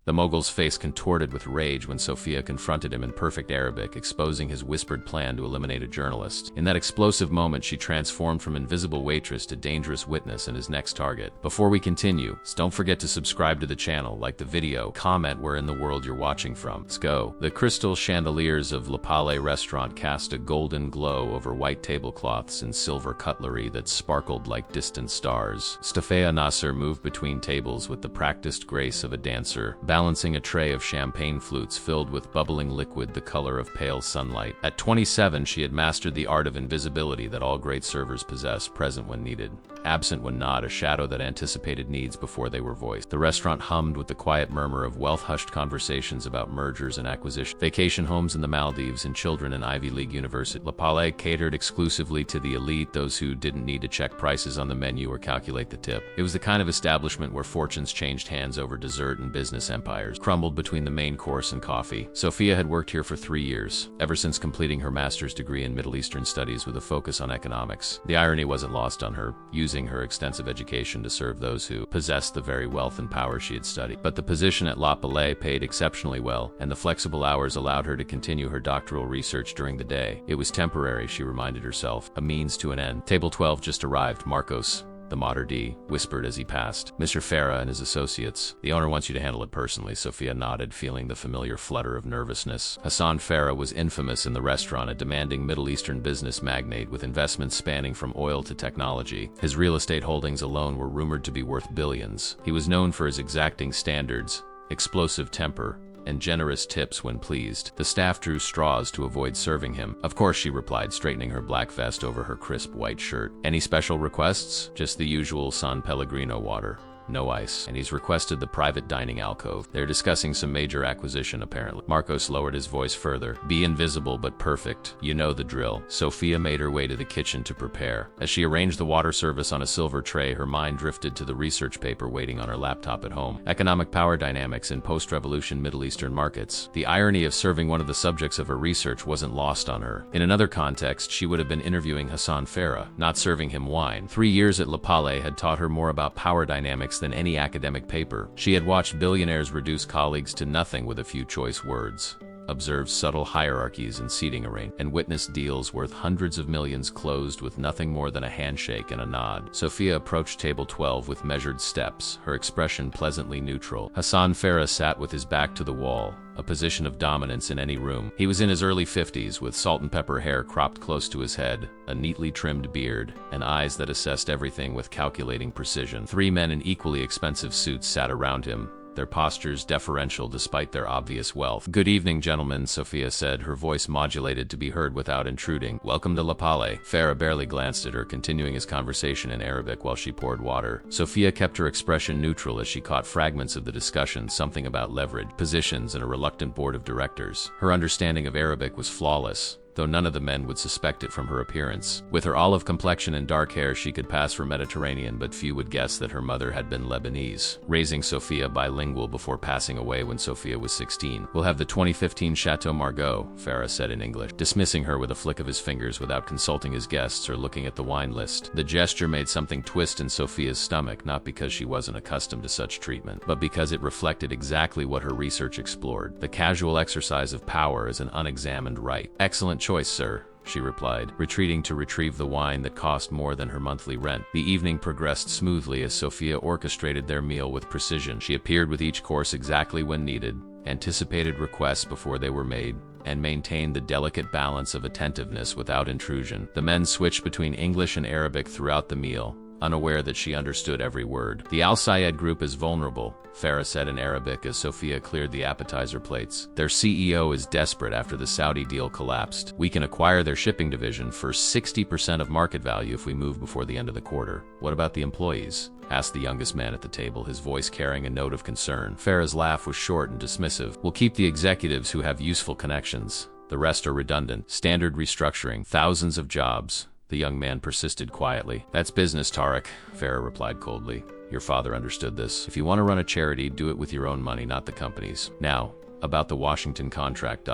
The mogul's face contorted with rage when Sophia confronted him in perfect Arabic, exposing his whispered plan to eliminate a journalist. In that explosive moment, she transformed from invisible waitress to dangerous witness and his next target. Before we continue, don't forget to subscribe to the channel, like the video, comment where in the world you're watching from. Let's go. The crystal chandeliers of Le Palais restaurant cast a golden glow over white tablecloths and silver cutlery that sparkled like distant stars. Stafea Nasser moved between tables with the practiced grace of a dancer, balancing a tray of champagne flutes filled with bubbling liquid the color of pale sunlight. At 27, she had mastered the art of invisibility that all great servers possess, present when needed, absent when not, a shadow that anticipated needs before they were voiced. The restaurant hummed with the quiet murmur of wealth-hushed conversations about mergers and acquisitions, vacation homes in the Maldives, and children in Ivy League university. Le Palais catered exclusively to the elite, those who didn't need to check prices on the menu or calculate the tip. It was the kind of establishment where fortunes changed hands over dessert and business empires crumbled between the main course and coffee. Sophia had worked here for 3 years, ever since completing her master's degree in Middle Eastern Studies with a focus on economics. The irony wasn't lost on her, using her extensive education to serve those who possessed the very wealth and power she had studied. But the position at Le Palais paid exceptionally well, and the flexible hours allowed her to continue her doctoral research during the day. It was temporary, she reminded herself, a means to an end. Table 12 just arrived. Marcos, the mater d', whispered as he passed. Mr. Farah and his associates. The owner wants you to handle it personally. Sophia nodded, feeling the familiar flutter of nervousness. Hassan Farah was infamous in the restaurant, a demanding Middle Eastern business magnate with investments spanning from oil to technology. His real estate holdings alone were rumored to be worth billions. He was known for his exacting standards, explosive temper, and generous tips when pleased. The staff drew straws to avoid serving him. Of course, she replied, straightening her black vest over her crisp white shirt. Any special requests? Just the usual San Pellegrino water. No ice. And he's requested the private dining alcove. They're discussing some major acquisition, apparently. Marcos lowered his voice further. Be invisible but perfect. You know the drill. Sophia made her way to the kitchen to prepare. As she arranged the water service on a silver tray, her mind drifted to the research paper waiting on her laptop at home. Economic power dynamics in post-revolution Middle Eastern markets. The irony of serving one of the subjects of her research wasn't lost on her. In another context, she would have been interviewing Hassan Farah, not serving him wine. 3 years at Le Palais had taught her more about power dynamics than any academic paper. She had watched billionaires reduce colleagues to nothing with a few choice words, observed subtle hierarchies in seating arrangements, and witnessed deals worth hundreds of millions closed with nothing more than a handshake and a nod. Sophia approached table 12 with measured steps, her expression pleasantly neutral. Hassan Farah sat with his back to the wall, a position of dominance in any room. He was in his early 50s, with salt and pepper hair cropped close to his head, a neatly trimmed beard, and eyes that assessed everything with calculating precision. 3 men in equally expensive suits sat around him, their postures deferential despite their obvious wealth. Good evening, gentlemen, Sophia said, her voice modulated to be heard without intruding. Welcome to Le Palais. Farah barely glanced at her, continuing his conversation in Arabic while she poured water. Sophia kept her expression neutral as she caught fragments of the discussion, something about leverage, positions, and a reluctant board of directors. Her understanding of Arabic was flawless, though none of the men would suspect it from her appearance. With her olive complexion and dark hair, she could pass for Mediterranean, but few would guess that her mother had been Lebanese, raising Sophia bilingual before passing away when Sophia was 16. We'll have the 2015 Chateau Margaux, Farah said in English, dismissing her with a flick of his fingers without consulting his guests or looking at the wine list. The gesture made something twist in Sophia's stomach, not because she wasn't accustomed to such treatment, but because it reflected exactly what her research explored: the casual exercise of power as an unexamined right. Excellent choice, sir, she replied, retreating to retrieve the wine that cost more than her monthly rent. The evening progressed smoothly as Sophia orchestrated their meal with precision. She appeared with each course exactly when needed, anticipated requests before they were made, and maintained the delicate balance of attentiveness without intrusion. The men switched between English and Arabic throughout the meal, unaware that she understood every word. The Al Sayed group is vulnerable, Farah said in Arabic as Sophia cleared the appetizer plates. Their CEO is desperate after the Saudi deal collapsed. We can acquire their shipping division for 60% of market value if we move before the end of the quarter. What about the employees? Asked the youngest man at the table, his voice carrying a note of concern. Farah's laugh was short and dismissive. We'll keep the executives who have useful connections. The rest are redundant. Standard restructuring. Thousands of jobs. The young man persisted quietly. That's business, Tariq, Farah replied coldly. Your father understood this. If you want to run a charity, do it with your own money, not the company's. Now, About the Washington contract,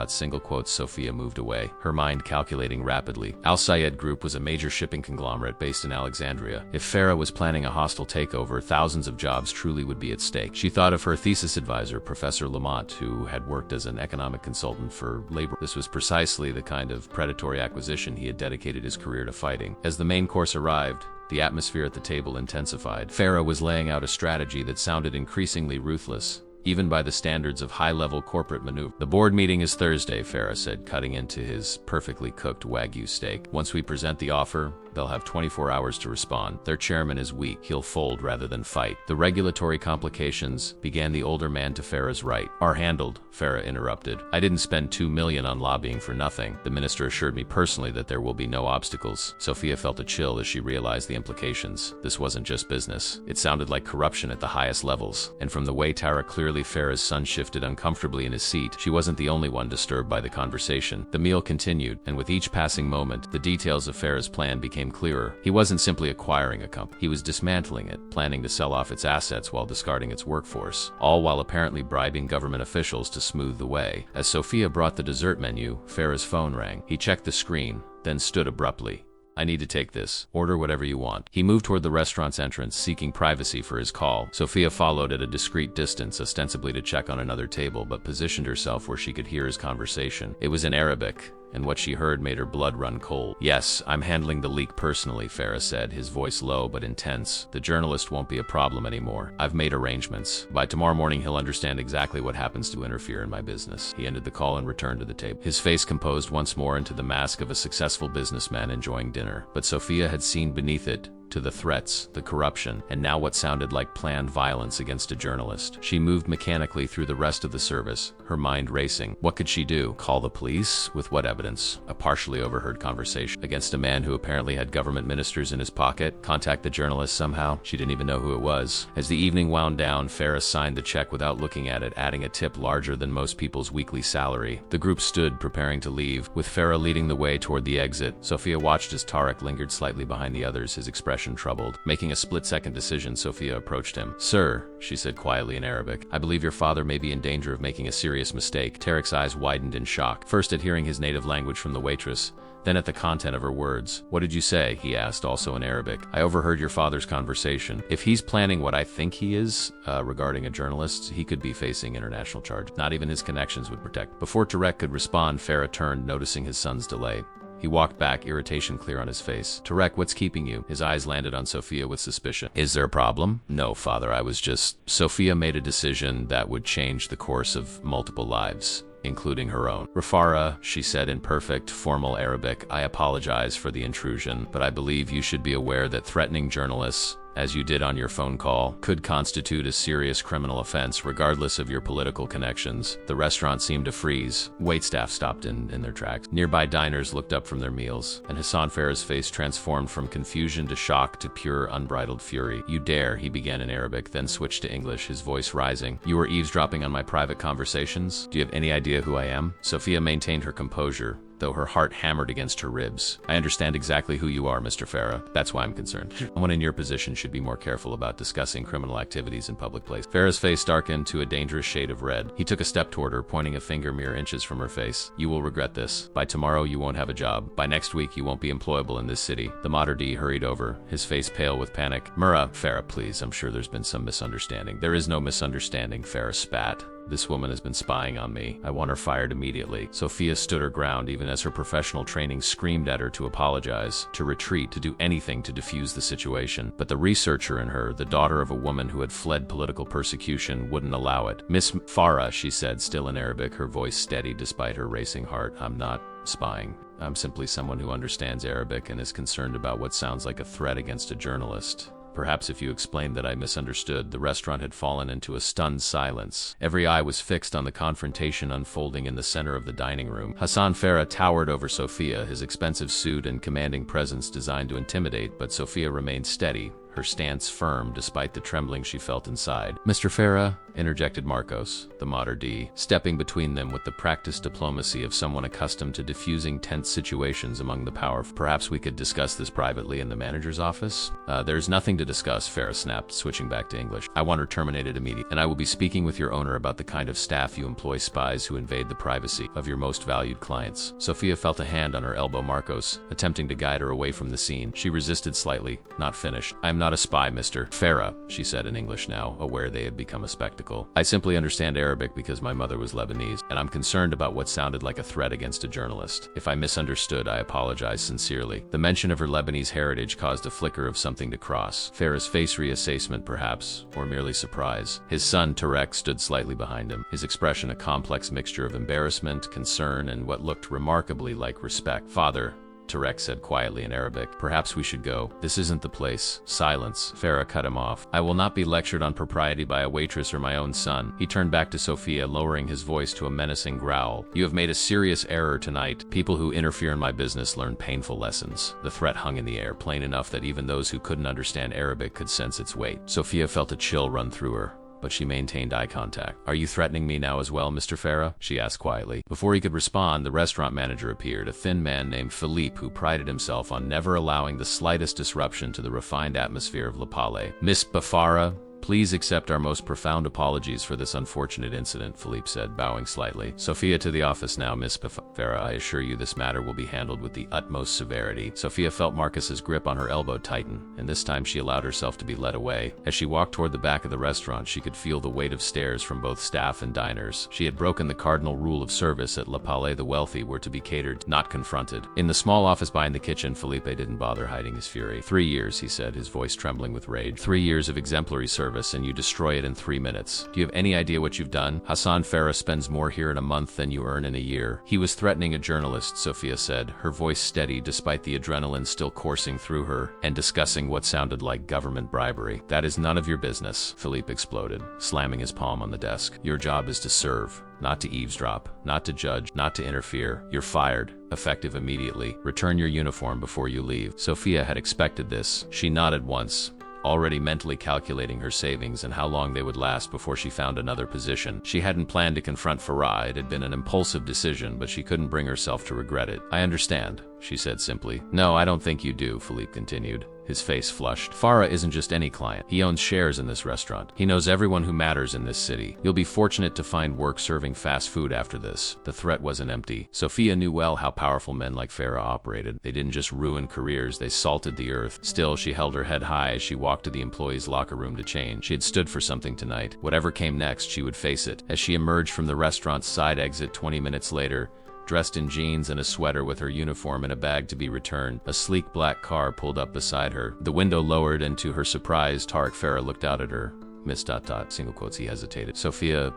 single quotes. Sophia moved away, her mind calculating rapidly. Al Sayed Group was a major shipping conglomerate based in Alexandria. If Farah was planning a hostile takeover, thousands of jobs truly would be at stake. She thought of her thesis advisor, Professor Lamont, who had worked as an economic consultant for labor. This was precisely the kind of predatory acquisition he had dedicated his career to fighting. As the main course arrived, the atmosphere at the table intensified. Farah was laying out a strategy that sounded increasingly ruthless, even by the standards of high-level corporate maneuver. The board meeting is Thursday, Farah said, cutting into his perfectly cooked Wagyu steak. Once we present the offer, they'll have 24 hours to respond. Their chairman is weak. He'll fold rather than fight. The regulatory complications, began the older man to Farah's right. Are handled, Farah interrupted. I didn't spend $2 million on lobbying for nothing. The minister assured me personally that there will be no obstacles. Sophia felt a chill as she realized the implications. This wasn't just business. It sounded like corruption at the highest levels. And from the way Tara clearly Farah's son shifted uncomfortably in his seat, she wasn't the only one disturbed by the conversation. The meal continued, and with each passing moment, the details of Farah's plan became clearer. He wasn't simply acquiring a company. He was dismantling it, planning to sell off its assets while discarding its workforce, all while apparently bribing government officials to smooth the way. As Sophia brought the dessert menu, Farah's phone rang. He checked the screen, then stood abruptly. I need to take this. Order whatever you want. He moved toward the restaurant's entrance, seeking privacy for his call. Sophia followed at a discreet distance, ostensibly to check on another table, but positioned herself where she could hear his conversation. It was in Arabic, and what she heard made her blood run cold. Yes, I'm handling the leak personally, Farah said, his voice low but intense. The journalist won't be a problem anymore. I've made arrangements. By tomorrow morning, he'll understand exactly what happens to interfere in my business. He ended the call and returned to the table, his face composed once more into the mask of a successful businessman enjoying dinner. But Sophia had seen beneath it, to the threats, the corruption, and now what sounded like planned violence against a journalist. She moved mechanically through the rest of the service, her mind racing. What could she do? Call the police? With what evidence? A partially overheard conversation against a man who apparently had government ministers in his pocket? Contact the journalist somehow? She didn't even know who it was. As the evening wound down, Farah signed the check without looking at it, adding a tip larger than most people's weekly salary. The group stood, preparing to leave, with Farah leading the way toward the exit. Sophia watched as Tarek lingered slightly behind the others, his expression troubled. Making a split-second decision, Sophia approached him. Sir, she said quietly in Arabic, I believe your father may be in danger of making a serious mistake. Tarek's eyes widened in shock, first at hearing his native language from the waitress, then at the content of her words. What did you say? He asked, also in Arabic. I overheard your father's conversation. If he's planning what I think he is, regarding a journalist, he could be facing international charge. Not even his connections would protect. Before Tarek could respond, Farah turned, noticing his son's delay. He walked back, irritation clear on his face. Tarek, what's keeping you? His eyes landed on Sophia with suspicion. Is there a problem? No, father, I was just... Sophia made a decision that would change the course of multiple lives, including her own. Rafara, she said in perfect, formal Arabic, I apologize for the intrusion, but I believe you should be aware that threatening journalists, as you did on your phone call, could constitute a serious criminal offense regardless of your political connections. The restaurant seemed to freeze. Waitstaff stopped in their tracks. Nearby diners looked up from their meals, and Hassan Farah's face transformed from confusion to shock to pure, unbridled fury. You dare, he began in Arabic, then switched to English, his voice rising. You were eavesdropping on my private conversations? Do you have any idea who I am? Sophia maintained her composure, though her heart hammered against her ribs. I understand exactly who you are, Mr. Farah. That's why I'm concerned. Someone in your position should be more careful about discussing criminal activities in public places. Farah's face darkened to a dangerous shade of red. He took a step toward her, pointing a finger mere inches from her face. You will regret this. By tomorrow, you won't have a job. By next week, you won't be employable in this city. The Materdi hurried over, his face pale with panic. Murrah, Farah, please. I'm sure there's been some misunderstanding. There is no misunderstanding, Farah spat. This woman has been spying on me. I want her fired immediately. Sophia stood her ground even as her professional training screamed at her to apologize, to retreat, to do anything to defuse the situation. But the researcher in her, the daughter of a woman who had fled political persecution, wouldn't allow it. Miss Farah, she said, still in Arabic, her voice steady despite her racing heart. I'm not spying. I'm simply someone who understands Arabic and is concerned about what sounds like a threat against a journalist. Perhaps if you explained that I misunderstood. The restaurant had fallen into a stunned silence. Every eye was fixed on the confrontation unfolding in the center of the dining room. Hassan Farah towered over Sophia, his expensive suit and commanding presence designed to intimidate, but Sophia remained steady, her stance firm despite the trembling she felt inside. "Mr. Farah," interjected Marcos, the mater d', stepping between them with the practiced diplomacy of someone accustomed to diffusing tense situations among the powerful. "Perhaps we could discuss this privately in the manager's office?" There's nothing to discuss," Farah snapped, switching back to English. "I want her terminated immediately, and I will be speaking with your owner about the kind of staff you employ, spies who invade the privacy of your most valued clients." Sophia felt a hand on her elbow. Marcos, attempting to guide her away from the scene. She resisted slightly, not finished. "I am not a spy, Mr. Farah," she said in English now, aware they had become a spectacle. "I simply understand Arabic because my mother was Lebanese, and I'm concerned about what sounded like a threat against a journalist. If I misunderstood, I apologize sincerely." The mention of her Lebanese heritage caused a flicker of something to cross. Farah's face reassessment, perhaps, or merely surprise. His son, Tarek, stood slightly behind him, his expression a complex mixture of embarrassment, concern, and what looked remarkably like respect. "Father," Tarek said quietly in Arabic, "perhaps we should go. This isn't the place." Silence. Farah cut him off. "I will not be lectured on propriety by a waitress or my own son." He turned back to Sophia, lowering his voice to a menacing growl. "You have made a serious error tonight. People who interfere in my business learn painful lessons." The threat hung in the air, plain enough that even those who couldn't understand Arabic could sense its weight. Sophia felt a chill run through her, but she maintained eye contact. "Are you threatening me now as well, Mr. Farah?" she asked quietly. Before he could respond, the restaurant manager appeared, a thin man named Philippe who prided himself on never allowing the slightest disruption to the refined atmosphere of Le Palais. "Miss Bafara, please accept our most profound apologies for this unfortunate incident," Philippe said, bowing slightly. "Sophia, to the office now, Miss Farah. I assure you this matter will be handled with the utmost severity." Sophia felt Marcus's grip on her elbow tighten, and this time she allowed herself to be led away. As she walked toward the back of the restaurant, she could feel the weight of stares from both staff and diners. She had broken the cardinal rule of service at Le Palais. The wealthy were to be catered, not confronted. In the small office behind the kitchen, Felipe didn't bother hiding his fury. "3 years, he said, his voice trembling with rage. 3 years of exemplary service, and you destroy it in 3 minutes. Do you have any idea what you've done? Hassan Farah spends more here in a month than you earn in a year." He was threatening a journalist, Sophia said, her voice steady despite the adrenaline still coursing through her, and discussing what sounded like government bribery. "That is none of your business," Philippe exploded, slamming his palm on the desk. "Your job is to serve, not to eavesdrop, not to judge, not to interfere. You're fired, effective immediately. Return your uniform before you leave." Sophia had expected this. She nodded once, already mentally calculating her savings and how long they would last before she found another position. She hadn't planned to confront Farah. It had been an impulsive decision, but she couldn't bring herself to regret it. "I understand," she said simply. "No, I don't think you do," Philippe continued, his face flushed. "Farah isn't just any client. He owns shares in this restaurant. He knows everyone who matters in this city. You'll be fortunate to find work serving fast food after this." The threat wasn't empty. Sophia knew well how powerful men like Farah operated. They didn't just ruin careers, they salted the earth. Still, she held her head high as she walked to the employees' locker room to change. She had stood for something tonight. Whatever came next, she would face it. As she emerged from the restaurant's side exit 20 minutes later, dressed in jeans and a sweater with her uniform in a bag to be returned, a sleek black car pulled up beside her. The window lowered, and to her surprise, Tarek Farah looked out at her. "Miss ... single quotes, he hesitated. Sophia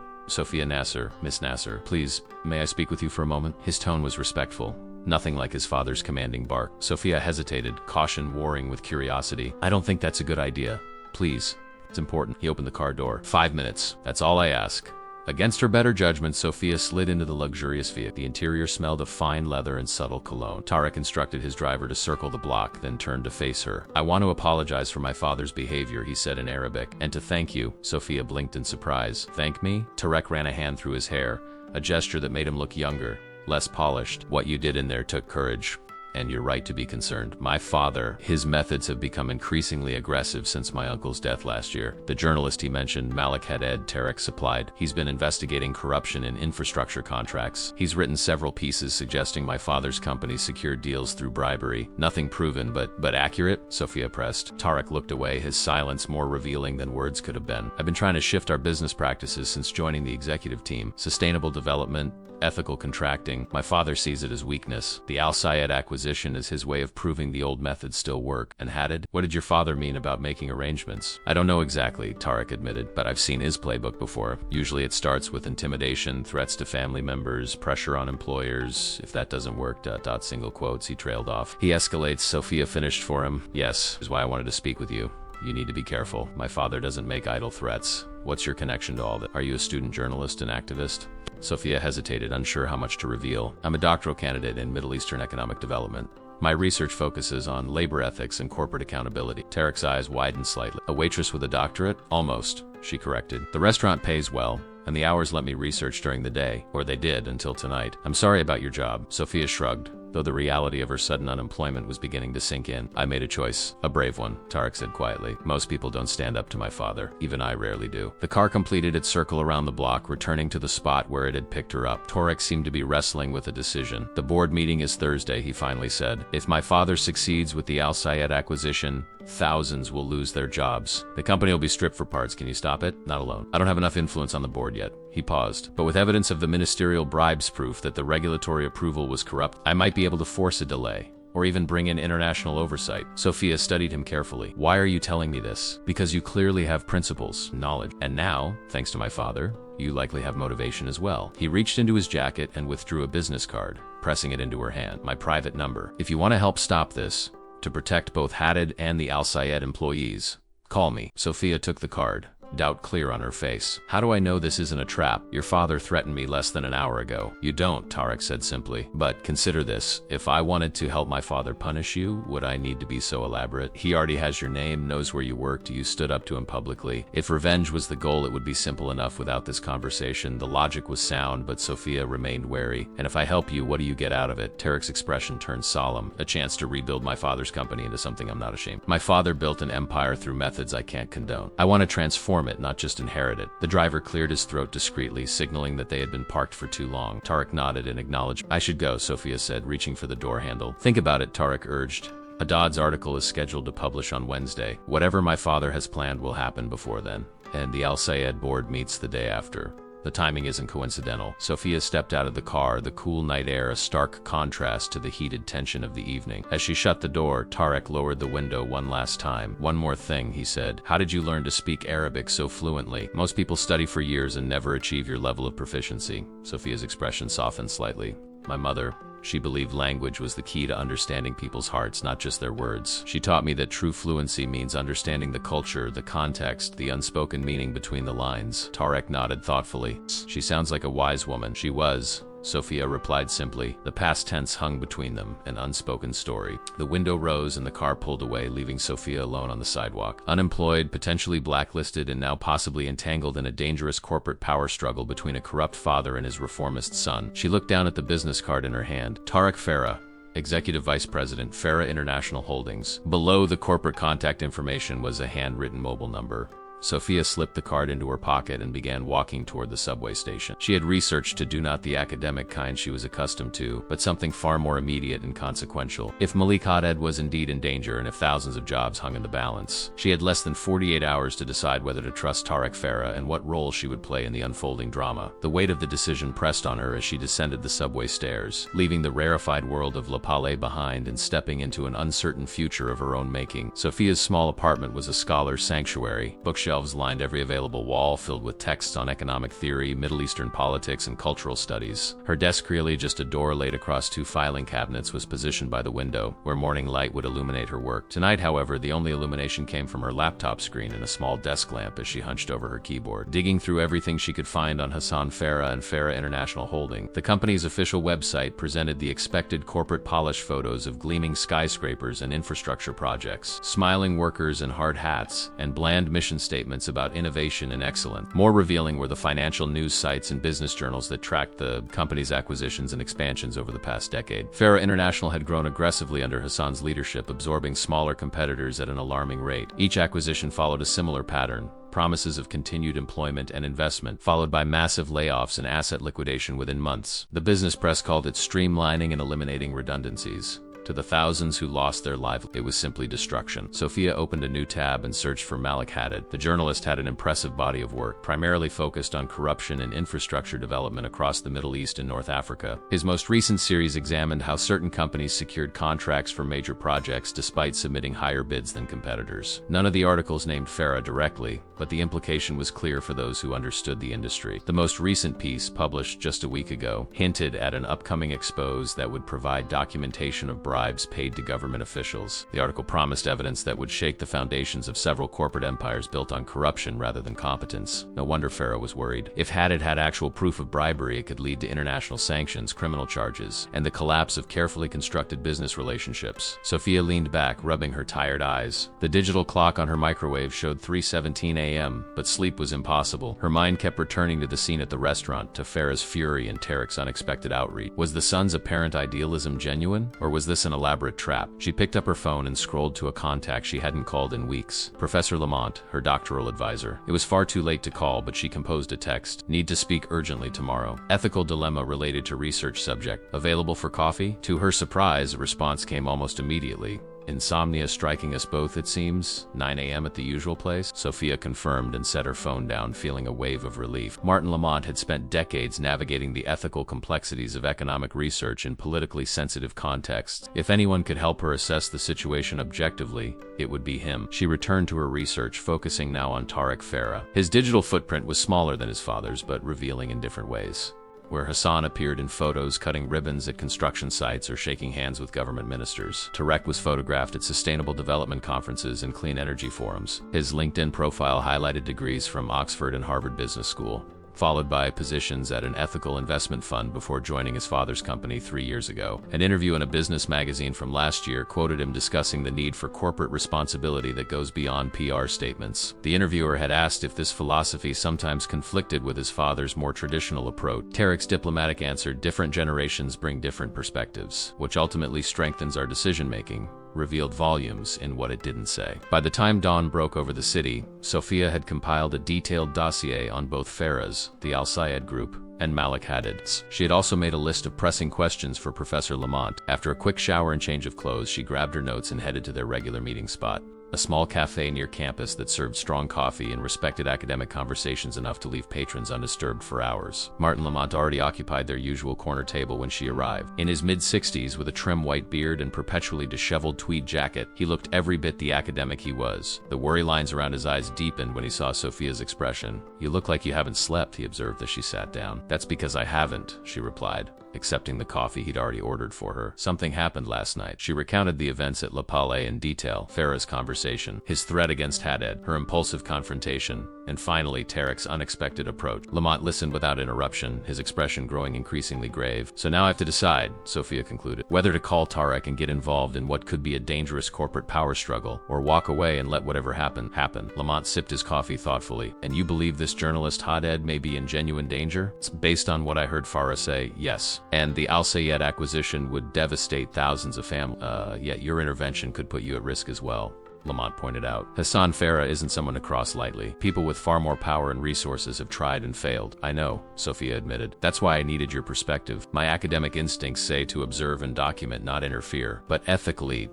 Nasser, Miss Nasser, please, may I speak with you for a moment?" His tone was respectful, nothing like his father's commanding bark. Sophia hesitated, caution warring with curiosity. "I don't think that's a good idea. Please, it's important." He opened the car door. 5 minutes, that's all I ask." Against her better judgment, Sophia slid into the luxurious vehicle. The interior smelled of fine leather and subtle cologne. Tarek instructed his driver to circle the block, then turned to face her. "I want to apologize for my father's behavior," he said in Arabic, "and to thank you." Sophia blinked in surprise. "Thank me?" Tarek ran a hand through his hair, a gesture that made him look younger, less polished. "What you did in there took courage, and you're right to be concerned. My father, his methods have become increasingly aggressive since my uncle's death last year." The journalist he mentioned, Malik Haddad, Tarek supplied. "He's been investigating corruption in infrastructure contracts. He's written several pieces suggesting my father's company secured deals through bribery. Nothing proven, but accurate?" Sophia pressed. Tarek looked away, his silence more revealing than words could have been. "I've been trying to shift our business practices since joining the executive team. Sustainable development, ethical contracting. My father sees it as weakness. The Al Sayed acquisition is his way of proving the old methods still work." "And Haddad? What did your father mean about making arrangements?" "I don't know exactly," Tarek admitted, "but I've seen his playbook before. Usually it starts with intimidation, threats to family members, pressure on employers. If that doesn't work, ... single quotes, he trailed off. "He escalates," Sophia finished for him. "Yes, is why I wanted to speak with you. You need to be careful. My father doesn't make idle threats. What's your connection to all that? Are you a student journalist and activist?" Sophia hesitated, unsure how much to reveal. "I'm a doctoral candidate in Middle Eastern economic development." My research focuses on labor ethics and corporate accountability. Tarek's eyes widened slightly. A waitress with a doctorate? Almost, she corrected. The restaurant pays well, and the hours let me research during the day, or they did until tonight. I'm sorry about your job. Sophia shrugged, though the reality of her sudden unemployment was beginning to sink in. I made a choice. A brave one, Tarek said quietly. Most people don't stand up to my father. Even I rarely do. The car completed its circle around the block, returning to the spot where it had picked her up. Tarek seemed to be wrestling with a decision. The board meeting is Thursday, he finally said. If my father succeeds with the Al Sayed acquisition, thousands will lose their jobs. The company will be stripped for parts. Can you stop it? Not alone. I don't have enough influence on the board yet. He paused. But with evidence of the ministerial bribes proof that the regulatory approval was corrupt, I might be able to force a delay, or even bring in international oversight. Sophia studied him carefully. Why are you telling me this? Because you clearly have principles, knowledge, and now, thanks to my father, you likely have motivation as well. He reached into his jacket and withdrew a business card, pressing it into her hand. My private number. If you want to help stop this, to protect both Hadid and the Al Sayed employees, call me. Sophia took the card, doubt clear on her face. How do I know this isn't a trap? Your father threatened me less than an hour ago. You don't, Tarek said simply. But consider this. If I wanted to help my father punish you, would I need to be so elaborate? He already has your name, knows where you worked, you stood up to him publicly. If revenge was the goal, it would be simple enough without this conversation. The logic was sound, but Sophia remained wary. And if I help you, what do you get out of it? Tarek's expression turned solemn. A chance to rebuild my father's company into something I'm not ashamed. My father built an empire through methods I can't condone. I want to transform it, not just inherit it. The driver cleared his throat discreetly, signaling that they had been parked for too long. Tarek nodded in acknowledgement. I should go, Sophia said, reaching for the door handle. Think about it, Tarek urged. A Dodds article is scheduled to publish on Wednesday. Whatever my father has planned will happen before then. And the Al Sayed board meets the day after. The timing isn't coincidental. Sophia stepped out of the car, the cool night air a stark contrast to the heated tension of the evening. As she shut the door, Tarek lowered the window one last time. One more thing, he said. How did you learn to speak Arabic so fluently? Most people study for years and never achieve your level of proficiency. Sophia's expression softened slightly. My mother. She believed language was the key to understanding people's hearts, not just their words. She taught me that true fluency means understanding the culture, the context, the unspoken meaning between the lines. Tarek nodded thoughtfully. She sounds like a wise woman. She was. Sophia replied simply. The past tense hung between them, an unspoken story. The window rose and the car pulled away, leaving Sophia alone on the sidewalk. Unemployed, potentially blacklisted, and now possibly entangled in a dangerous corporate power struggle between a corrupt father and his reformist son. She looked down at the business card in her hand. Tarek Farah, Executive Vice President, Farah International Holdings. Below the corporate contact information was a handwritten mobile number. Sophia slipped the card into her pocket and began walking toward the subway station. She had researched to do not the academic kind she was accustomed to, but something far more immediate and consequential. If Malik Hadid was indeed in danger and if thousands of jobs hung in the balance, she had less than 48 hours to decide whether to trust Tarek Farah and what role she would play in the unfolding drama. The weight of the decision pressed on her as she descended the subway stairs, leaving the rarefied world of Le Palais behind and stepping into an uncertain future of her own making. Sophia's small apartment was a scholar's sanctuary. Bookshelves lined every available wall, filled with texts on economic theory, Middle Eastern politics, and cultural studies. Her desk, really just a door laid across two filing cabinets, was positioned by the window, where morning light would illuminate her work. Tonight, however, the only illumination came from her laptop screen and a small desk lamp as she hunched over her keyboard, digging through everything she could find on Hassan Farah and Farah International Holding. The company's official website presented the expected corporate polish photos of gleaming skyscrapers and infrastructure projects, smiling workers in hard hats, and bland mission statements about innovation and excellence. More revealing were the financial news sites and business journals that tracked the company's acquisitions and expansions over the past decade. Farah International had grown aggressively under Hassan's leadership, absorbing smaller competitors at an alarming rate. Each acquisition followed a similar pattern. Promises of continued employment and investment, followed by massive layoffs and asset liquidation within months. The business press called it streamlining and eliminating redundancies. To the thousands who lost their lives, it was simply destruction. Sophia opened a new tab and searched for Malik Hadid. The journalist had an impressive body of work, primarily focused on corruption and infrastructure development across the Middle East and North Africa. His most recent series examined how certain companies secured contracts for major projects despite submitting higher bids than competitors. None of the articles named Farah directly, but the implication was clear for those who understood the industry. The most recent piece, published just a week ago, hinted at an upcoming expose that would provide documentation of bribes paid to government officials. The article promised evidence that would shake the foundations of several corporate empires built on corruption rather than competence. No wonder Farah was worried. If Haddad had actual proof of bribery, it could lead to international sanctions, criminal charges, and the collapse of carefully constructed business relationships. Sophia leaned back, rubbing her tired eyes. The digital clock on her microwave showed 3:17 a.m., but sleep was impossible. Her mind kept returning to the scene at the restaurant, to Farah's fury and Tarek's unexpected outreach. Was the son's apparent idealism genuine, or was this an elaborate trap? She picked up her phone and scrolled to a contact she hadn't called in weeks. Professor Lamont, her doctoral advisor. It was far too late to call, but she composed a text. Need to speak urgently tomorrow. Ethical dilemma related to research subject. Available for coffee? To her surprise, a response came almost immediately. Insomnia striking us both, it seems. 9 a.m. at the usual place? Sophia confirmed and set her phone down, feeling a wave of relief. Martin Lamont had spent decades navigating the ethical complexities of economic research in politically sensitive contexts. If anyone could help her assess the situation objectively, it would be him. She returned to her research, focusing now on Tarek Farah. His digital footprint was smaller than his father's, but revealing in different ways. Where Hassan appeared in photos cutting ribbons at construction sites or shaking hands with government ministers, Tarek was photographed at sustainable development conferences and clean energy forums. His LinkedIn profile highlighted degrees from Oxford and Harvard Business School, followed by positions at an ethical investment fund before joining his father's company 3 years ago. An interview in a business magazine from last year quoted him discussing the need for corporate responsibility that goes beyond PR statements. The interviewer had asked if this philosophy sometimes conflicted with his father's more traditional approach. Tarek's diplomatic answer, different generations bring different perspectives, which ultimately strengthens our decision-making, revealed volumes in what it didn't say. By the time dawn broke over the city, Sophia had compiled a detailed dossier on both Farah's, the Al Sayed Group, and Malik Haddad's. She had also made a list of pressing questions for Professor Lamont. After a quick shower and change of clothes, she grabbed her notes and headed to their regular meeting spot, a small cafe near campus that served strong coffee and respected academic conversations enough to leave patrons undisturbed for hours. Martin Lamont already occupied their usual corner table when she arrived. In his mid-60s, with a trim white beard and perpetually disheveled tweed jacket, he looked every bit the academic he was. The worry lines around his eyes deepened when he saw Sophia's expression. "You look like you haven't slept," he observed as she sat down. "That's because I haven't," she replied, accepting the coffee he'd already ordered for her. "Something happened last night." She recounted the events at La Palais in detail, Farah's conversation, his threat against Haddad, her impulsive confrontation, and finally Tarek's unexpected approach. Lamont listened without interruption, his expression growing increasingly grave. "So now I have to decide," Sophia concluded, "whether to call Tarek and get involved in what could be a dangerous corporate power struggle, or walk away and let whatever happen. Lamont sipped his coffee thoughtfully. "And you believe this journalist Haddad may be in genuine danger?" "Based on what I heard Farah say, yes. And the Al Sayed acquisition would devastate thousands of families. Yet your intervention could put you at risk as well," Lamont pointed out. "Hassan Farah isn't someone to cross lightly. People with far more power and resources have tried and failed." "I know," Sophia admitted. "That's why I needed your perspective. My academic instincts say to observe and document, not interfere. But ethically,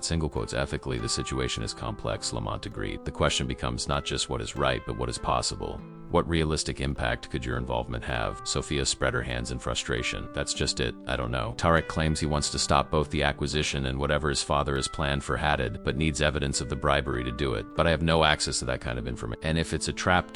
single quotes, ethically, the situation is complex," Lamont agreed. "The question becomes not just what is right, but what is possible. What realistic impact could your involvement have?" Sophia spread her hands in frustration. "That's just it. I don't know. Tarek claims he wants to stop both the acquisition and whatever his father has planned for Haddad, but needs evidence of the bribery to do it. But I have no access to that kind of information. And if it's a trap,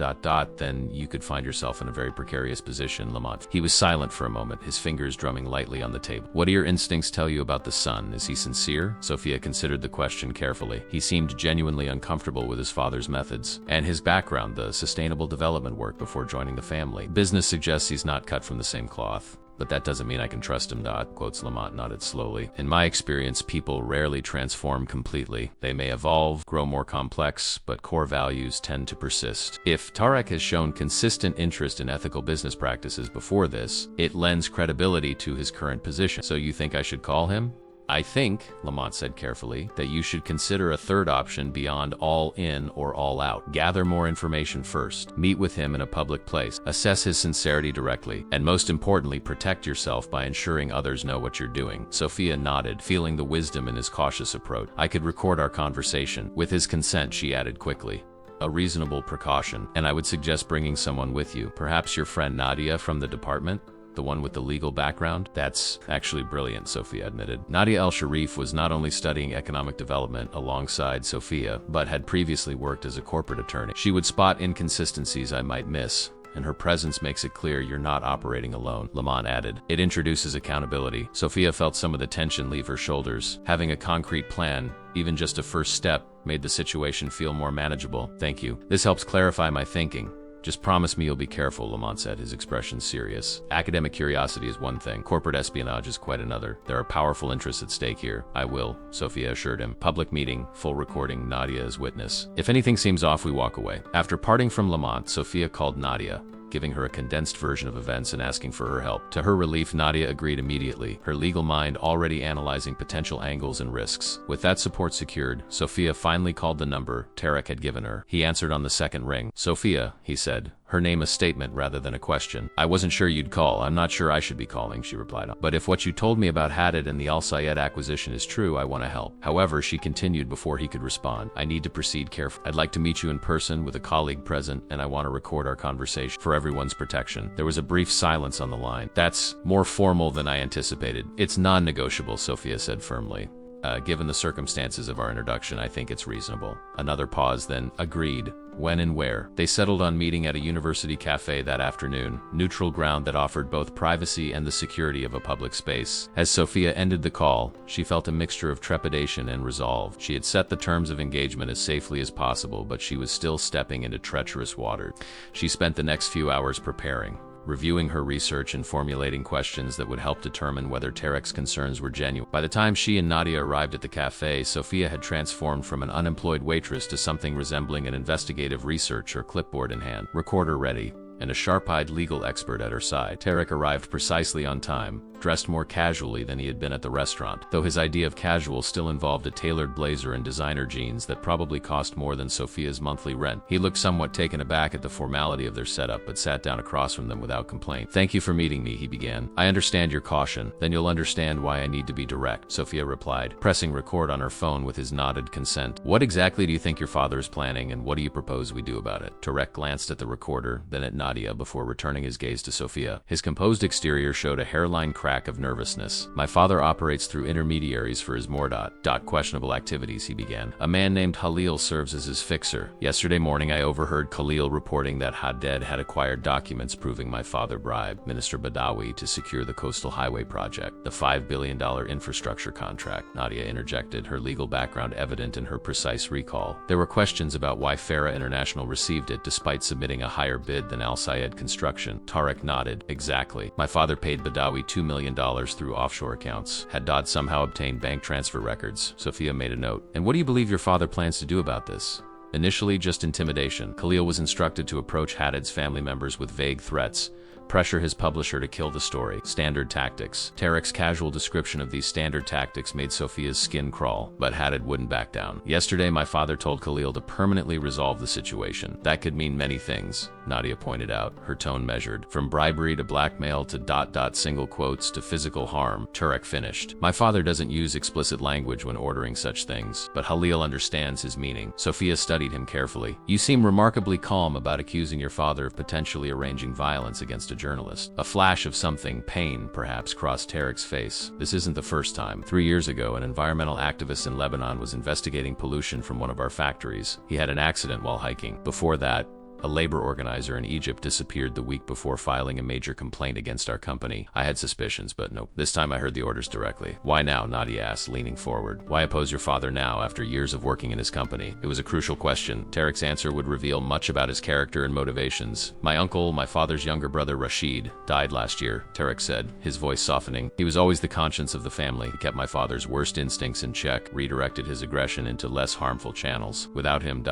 then you could find yourself in a very precarious position," Lamont. He was silent for a moment, his fingers drumming lightly on the table. "What do your instincts tell you about the son? Is he sincere?" Sophia considered the question carefully. He seemed genuinely uncomfortable with his father's methods and his background, the sustainable development work before joining the family. "Business suggests he's not cut from the same cloth. But that doesn't mean I can trust him, quotes Lamont nodded slowly. "In my experience, people rarely transform completely. They may evolve, grow more complex, but core values tend to persist. If Tarek has shown consistent interest in ethical business practices before this, it lends credibility to his current position. So you think I should call him?" "I think," Lamont said carefully, "that you should consider a third option beyond all in or all out. Gather more information first. Meet with him in a public place. Assess his sincerity directly. And most importantly, protect yourself by ensuring others know what you're doing." Sophia nodded, feeling the wisdom in his cautious approach. "I could record our conversation." With his consent, she added quickly, "A reasonable precaution. And I would suggest bringing someone with you. Perhaps your friend Nadia from the department? The one with the legal background?" "That's actually brilliant," Sophia admitted. Nadia El-Sharif was not only studying economic development alongside Sophia, but had previously worked as a corporate attorney. She would spot inconsistencies I might miss, and her presence makes it clear you're not operating alone, Lamont added. It introduces accountability. Sophia felt some of the tension leave her shoulders. Having a concrete plan, even just a first step, made the situation feel more manageable. Thank you. This helps clarify my thinking. Just promise me you'll be careful, Lamont said, his expression serious. Academic curiosity is one thing. Corporate espionage is quite another. There are powerful interests at stake here. I will, Sophia assured him. Public meeting, full recording, Nadia as witness. If anything seems off, we walk away. After parting from Lamont, Sophia called Nadia, giving her a condensed version of events and asking for her help. To her relief, Nadia agreed immediately, her legal mind already analyzing potential angles and risks. With that support secured, Sophia finally called the number Tarek had given her. He answered on the second ring. Sophia, he said, her name a statement rather than a question. I wasn't sure you'd call. I'm not sure I should be calling, she replied. But if what you told me about Haddad and the Al Sayed acquisition is true, I want to help. However, she continued before he could respond. I need to proceed carefully. I'd like to meet you in person with a colleague present, and I want to record our conversation for everyone's protection. There was a brief silence on the line. That's more formal than I anticipated. It's non-negotiable, Sophia said firmly. Given the circumstances of our introduction, I think it's reasonable. Another pause, then, agreed. When and where? They settled on meeting at a university cafe that afternoon, neutral ground that offered both privacy and the security of a public space. As Sophia ended the call, she felt a mixture of trepidation and resolve. She had set the terms of engagement as safely as possible, but she was still stepping into treacherous water. She spent the next few hours preparing, reviewing her research and formulating questions that would help determine whether Tarek's concerns were genuine. By the time she and Nadia arrived at the cafe, Sophia had transformed from an unemployed waitress to something resembling an investigative researcher, clipboard in hand, recorder ready, and a sharp-eyed legal expert at her side. Tarek arrived precisely on time, dressed more casually than he had been at the restaurant, though his idea of casual still involved a tailored blazer and designer jeans that probably cost more than Sophia's monthly rent. He looked somewhat taken aback at the formality of their setup, but sat down across from them without complaint. Thank you for meeting me, he began. I understand your caution. Then you'll understand why I need to be direct, Sophia replied, pressing record on her phone with his nodded consent. What exactly do you think your father is planning, and what do you propose we do about it? Tarek glanced at the recorder, then at Nadia before returning his gaze to Sophia. His composed exterior showed a hairline crack of nervousness. My father operates through intermediaries for his more questionable activities, he began. A man named Khalil serves as his fixer. Yesterday morning I overheard Khalil reporting that Haddad had acquired documents proving my father bribed Minister Badawi to secure the Coastal Highway project, the $5 billion infrastructure contract. Nadia interjected, her legal background evident in her precise recall. There were questions about why Farah International received it despite submitting a higher bid than Al Sayed Construction. Tarek nodded. Exactly. My father paid Badawi $2 million through offshore accounts. Haddad somehow obtained bank transfer records. Sophia made a note. And what do you believe your father plans to do about this? Initially, just intimidation. Khalil was instructed to approach Haddad's family members with vague threats, pressure his publisher to kill the story. Standard tactics. Tarek's casual description of these standard tactics made Sophia's skin crawl, but Haddad wouldn't back down. Yesterday, my father told Khalil to permanently resolve the situation. That could mean many things, Nadia pointed out, her tone measured. From bribery to blackmail to single quotes to physical harm. Tarek finished. My father doesn't use explicit language when ordering such things, but Khalil understands his meaning. Sophia studied him carefully. You seem remarkably calm about accusing your father of potentially arranging violence against a journalist. A flash of something, pain, perhaps, crossed Tarek's face. This isn't the first time. 3 years ago, an environmental activist in Lebanon was investigating pollution from one of our factories. He had an accident while hiking. Before that, a labor organizer in Egypt disappeared the week before filing a major complaint against our company. I had suspicions, but nope. This time I heard the orders directly. Why now? Nadia asked, leaning forward. Why oppose your father now, after years of working in his company? It was a crucial question. Tarek's answer would reveal much about his character and motivations. My uncle, my father's younger brother Rashid, died last year, Tarek said, his voice softening. He was always the conscience of the family. He kept my father's worst instincts in check, redirected his aggression into less harmful channels. Without him,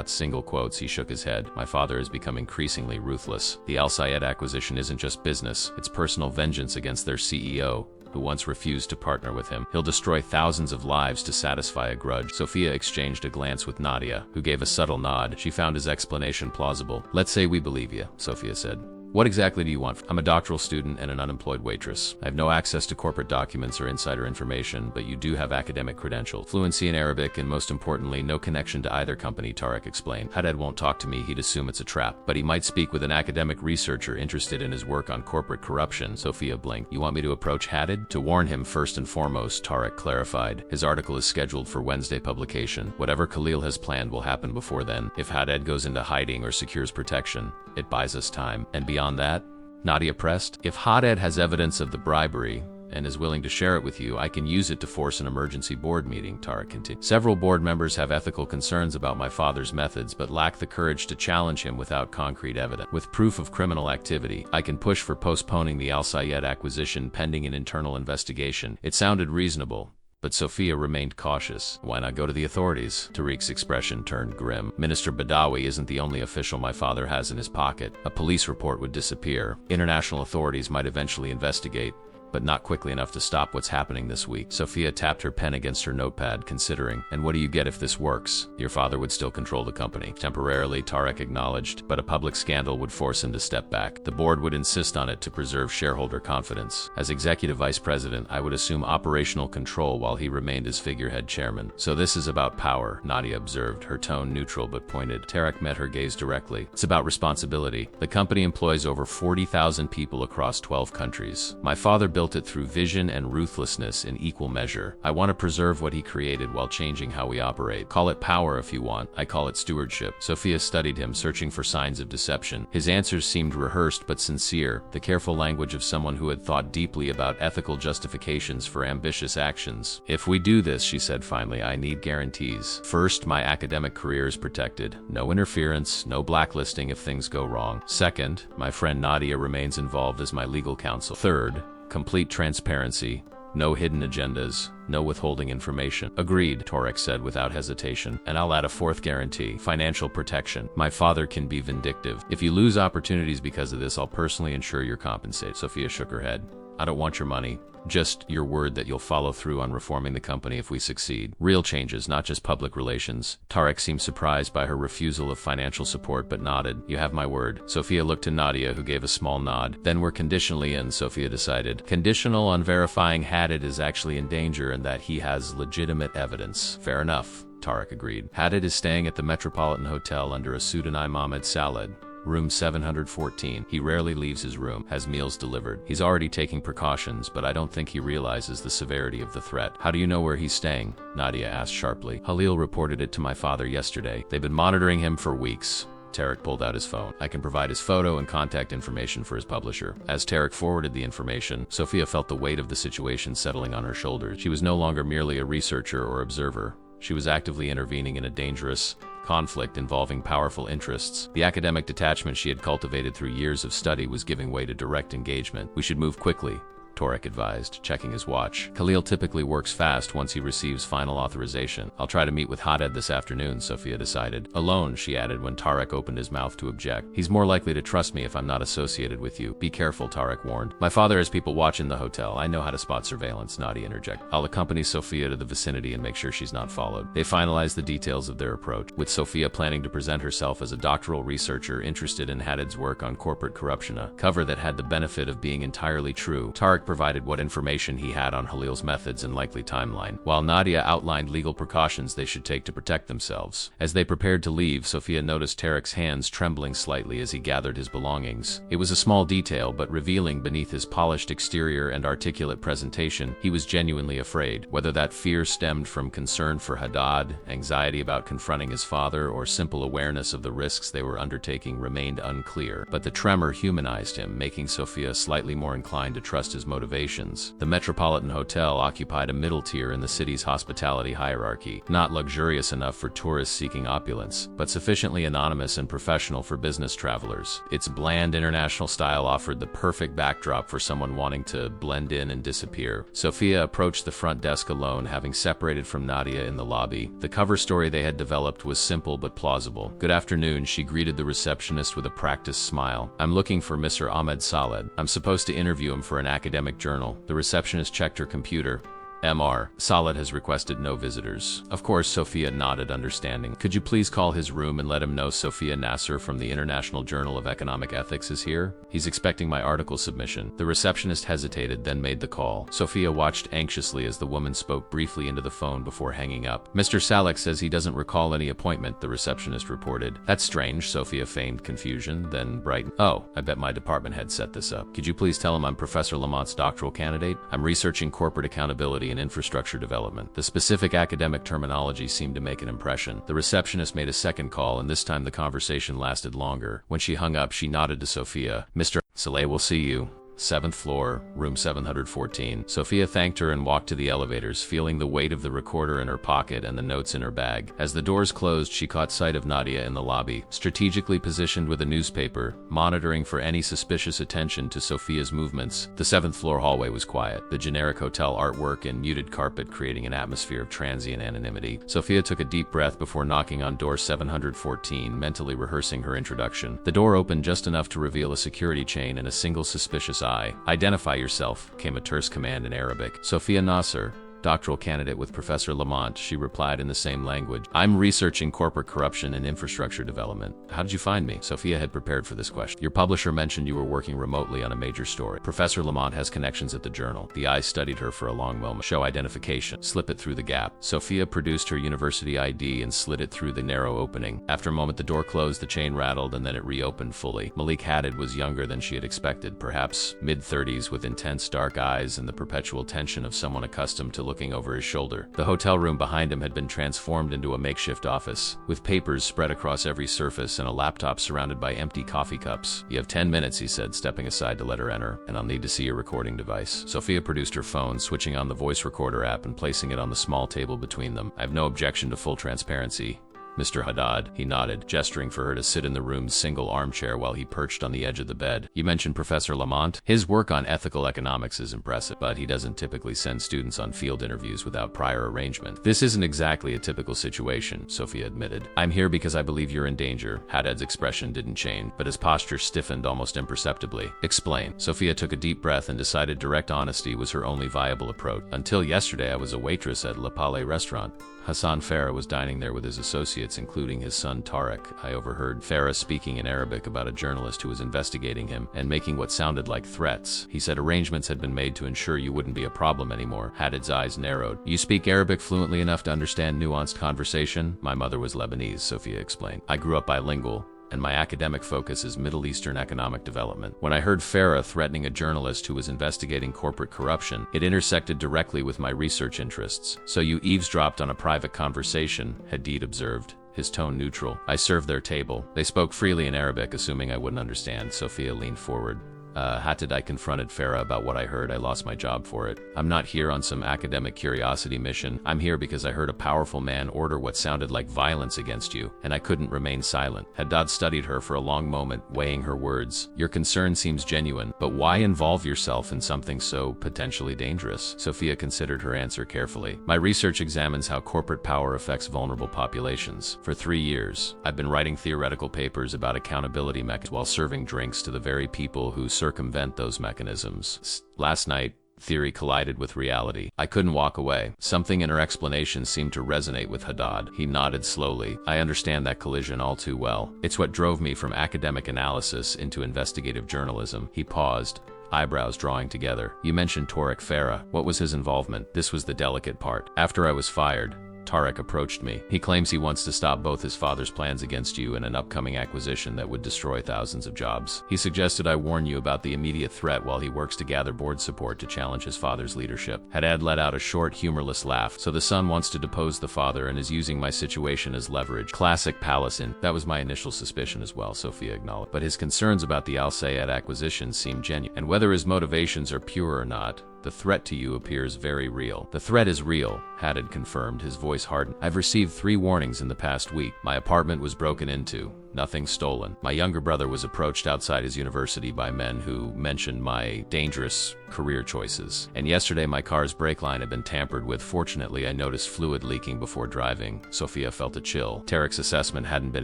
single quotes, he shook his head. My father has become increasingly ruthless. The Al Sayed acquisition isn't just business, it's personal vengeance against their CEO, who once refused to partner with him. He'll destroy thousands of lives to satisfy a grudge. Sophia exchanged a glance with Nadia, who gave a subtle nod. She found his explanation plausible. Let's say we believe you, Sophia said. What exactly do you want? I'm a doctoral student and an unemployed waitress. I have no access to corporate documents or insider information, but you do have academic credentials. Fluency in Arabic, and most importantly, no connection to either company, Tarek explained. Haddad won't talk to me, he'd assume it's a trap. But he might speak with an academic researcher interested in his work on corporate corruption, Sophia blinked. You want me to approach Haddad? To warn him first and foremost, Tarek clarified. His article is scheduled for Wednesday publication. Whatever Khalil has planned will happen before then. If Haddad goes into hiding or secures protection, it buys us time. And beyond that, Nadia pressed, if Haddad has evidence of the bribery and is willing to share it with you, I can use it to force an emergency board meeting, Tarek continued. Several board members have ethical concerns about my father's methods, but lack the courage to challenge him without concrete evidence. With proof of criminal activity, I can push for postponing the Al Sayed acquisition pending an internal investigation. It sounded reasonable, but Sophia remained cautious. Why not go to the authorities? Tariq's expression turned grim. Minister Badawi isn't the only official my father has in his pocket. A police report would disappear. International authorities might eventually investigate, but not quickly enough to stop what's happening this week. Sophia tapped her pen against her notepad, considering. And what do you get if this works? Your father would still control the company. Temporarily, Tarek acknowledged, but a public scandal would force him to step back. The board would insist on it to preserve shareholder confidence. As executive vice president, I would assume operational control while he remained as figurehead chairman. So this is about power, Nadia observed, her tone neutral but pointed. Tarek met her gaze directly. It's about responsibility. The company employs over 40,000 people across 12 countries. My father built it through vision and ruthlessness in equal measure. I want to preserve what he created while changing how we operate. Call it power if you want. I call it stewardship. Sophia studied him, searching for signs of deception. His answers seemed rehearsed but sincere, the careful language of someone who had thought deeply about ethical justifications for ambitious actions. If we do this, she said finally, I need guarantees. First, my academic career is protected. No interference, no blacklisting if things go wrong. Second, my friend Nadia remains involved as my legal counsel. Third, complete transparency, no hidden agendas, no withholding information. Agreed, Tarek said without hesitation. And I'll add a fourth guarantee, financial protection. My father can be vindictive. If you lose opportunities because of this, I'll personally ensure you're compensated. Sophia shook her head. I don't want your money. Just your word that you'll follow through on reforming the company if we succeed. Real changes, not just public relations. Tarek seemed surprised by her refusal of financial support but nodded. You have my word. Sophia looked to Nadia, who gave a small nod. Then we're conditionally in, Sophia decided. Conditional on verifying Haddad is actually in danger and that he has legitimate evidence. Fair enough, Tarek agreed. Haddad is staying at the Metropolitan Hotel under a pseudonym Ahmed Salad. Room 714. He rarely leaves his room, has meals delivered. He's already taking precautions, but I don't think he realizes the severity of the threat. How do you know where he's staying? Nadia asked sharply. Halil reported it to my father yesterday. They've been monitoring him for weeks. Tarek pulled out his phone. I can provide his photo and contact information for his publisher. As Tarek forwarded the information, Sophia felt the weight of the situation settling on her shoulders. She was no longer merely a researcher or observer. She was actively intervening in a dangerous conflict involving powerful interests. The academic detachment she had cultivated through years of study was giving way to direct engagement. We should move quickly, Tarek advised, checking his watch. Khalil typically works fast once he receives final authorization. I'll try to meet with Haddad this afternoon, Sophia decided. Alone, she added when Tarek opened his mouth to object. He's more likely to trust me if I'm not associated with you. Be careful, Tarek warned. My father has people watching the hotel. I know how to spot surveillance, Nadia interjected. I'll accompany Sophia to the vicinity and make sure she's not followed. They finalized the details of their approach, with Sophia planning to present herself as a doctoral researcher interested in Haddad's work on corporate corruption, a cover that had the benefit of being entirely true. Tarek provided what information he had on Halil's methods and likely timeline, while Nadia outlined legal precautions they should take to protect themselves. As they prepared to leave, Sophia noticed Tarek's hands trembling slightly as he gathered his belongings. It was a small detail, but revealing beneath his polished exterior and articulate presentation, he was genuinely afraid. Whether that fear stemmed from concern for Haddad, anxiety about confronting his father, or simple awareness of the risks they were undertaking remained unclear. But the tremor humanized him, making Sophia slightly more inclined to trust his motivations. The Metropolitan Hotel occupied a middle tier in the city's hospitality hierarchy, not luxurious enough for tourists seeking opulence, but sufficiently anonymous and professional for business travelers. Its bland international style offered the perfect backdrop for someone wanting to blend in and disappear. Sophia approached the front desk alone, having separated from Nadia in the lobby. The cover story they had developed was simple but plausible. Good afternoon, she greeted the receptionist with a practiced smile. I'm looking for Mr. Ahmed Salad. I'm supposed to interview him for an academic journal. The receptionist checked her computer Mr. Solid has requested no visitors. Of course, Sophia nodded, understanding. Could you please call his room and let him know Sophia Nasser from the International Journal of Economic Ethics is here? He's expecting my article submission. The receptionist hesitated, then made the call. Sophia watched anxiously as the woman spoke briefly into the phone before hanging up. Mr. Salek says he doesn't recall any appointment, the receptionist reported. That's strange, Sophia feigned confusion, then brightened. Oh, I bet my department head set this up. Could you please tell him I'm Professor Lamont's doctoral candidate? I'm researching corporate accountability and infrastructure development. The specific academic terminology seemed to make an impression. The receptionist made a second call, and this time the conversation lasted longer. When she hung up, she nodded to Sophia. Mr. Saleh will see you. 7th floor, room 714. Sophia thanked her and walked to the elevators, feeling the weight of the recorder in her pocket and the notes in her bag. As the doors closed, she caught sight of Nadia in the lobby, strategically positioned with a newspaper, monitoring for any suspicious attention to Sophia's movements. The 7th floor hallway was quiet, the generic hotel artwork and muted carpet creating an atmosphere of transient anonymity. Sophia took a deep breath before knocking on door 714, mentally rehearsing her introduction. The door opened just enough to reveal a security chain and a single suspicious eye. Identify yourself, came a terse command in Arabic. Sophia Nasser, doctoral candidate with Professor Lamont, she replied in the same language. I'm researching corporate corruption and infrastructure development. How did you find me? Sophia had prepared for this question. Your publisher mentioned you were working remotely on a major story. Professor Lamont has connections at the journal. The eyes studied her for a long moment. Show identification. Slip it through the gap. Sophia produced her university ID and slid it through the narrow opening. After a moment, the door closed, the chain rattled, and then it reopened fully. Malik Haddad was younger than she had expected, perhaps mid-30s, with intense dark eyes and the perpetual tension of someone accustomed to looking over his shoulder. The hotel room behind him had been transformed into a makeshift office, with papers spread across every surface and a laptop surrounded by empty coffee cups. You have 10 minutes, he said, stepping aside to let her enter, and I'll need to see your recording device. Sophia produced her phone, switching on the voice recorder app and placing it on the small table between them. I have no objection to full transparency, Mr. Haddad, he nodded, gesturing for her to sit in the room's single armchair while he perched on the edge of the bed. You mentioned Professor Lamont? His work on ethical economics is impressive, but he doesn't typically send students on field interviews without prior arrangement. This isn't exactly a typical situation, Sophia admitted. I'm here because I believe you're in danger. Haddad's expression didn't change, but his posture stiffened almost imperceptibly. Explain. Sophia took a deep breath and decided direct honesty was her only viable approach. Until yesterday, I was a waitress at Le Palais restaurant. Hassan Farah was dining there with his associates, including his son Tariq. I overheard Farah speaking in Arabic about a journalist who was investigating him and making what sounded like threats. He said arrangements had been made to ensure you wouldn't be a problem anymore. Haddad's eyes narrowed. You speak Arabic fluently enough to understand nuanced conversation? My mother was Lebanese, Sophia explained. I grew up bilingual, and my academic focus is Middle Eastern economic development. When I heard Farah threatening a journalist who was investigating corporate corruption, it intersected directly with my research interests. So you eavesdropped on a private conversation, Hadid observed, his tone neutral. I served their table. They spoke freely in Arabic, assuming I wouldn't understand. Sophia leaned forward. Hatted, I confronted Farah about what I heard. I lost my job for it. I'm not here on some academic curiosity mission. I'm here because I heard a powerful man order what sounded like violence against you, and I couldn't remain silent. Haddad studied her for a long moment, weighing her words. Your concern seems genuine, but why involve yourself in something so potentially dangerous? Sophia considered her answer carefully. My research examines how corporate power affects vulnerable populations. For 3 years, I've been writing theoretical papers about accountability mechanisms while serving drinks to the very people who circumvent those mechanisms. Last night, theory collided with reality. I couldn't walk away. Something in her explanation seemed to resonate with Haddad. He nodded slowly. I understand that collision all too well. It's what drove me from academic analysis into investigative journalism. He paused, eyebrows drawing together. You mentioned Tariq Farah. What was his involvement? This was the delicate part. After I was fired, Tariq approached me. He claims he wants to stop both his father's plans against you and an upcoming acquisition that would destroy thousands of jobs. He suggested I warn you about the immediate threat while he works to gather board support to challenge his father's leadership. Haddad let out a short, humorless laugh. So the son wants to depose the father and is using my situation as leverage. Classic Palestine. That was my initial suspicion as well, Sophia acknowledged. But his concerns about the Al Sayed acquisition seem genuine. And whether his motivations are pure or not, the threat to you appears very real. The threat is real, Haddad confirmed, his voice hardened. I've received 3 warnings in the past week. My apartment was broken into. Nothing stolen. My younger brother was approached outside his university by men who mentioned my dangerous career choices. And yesterday my car's brake line had been tampered with. Fortunately, I noticed fluid leaking before driving. Sophia felt a chill. Tarek's assessment hadn't been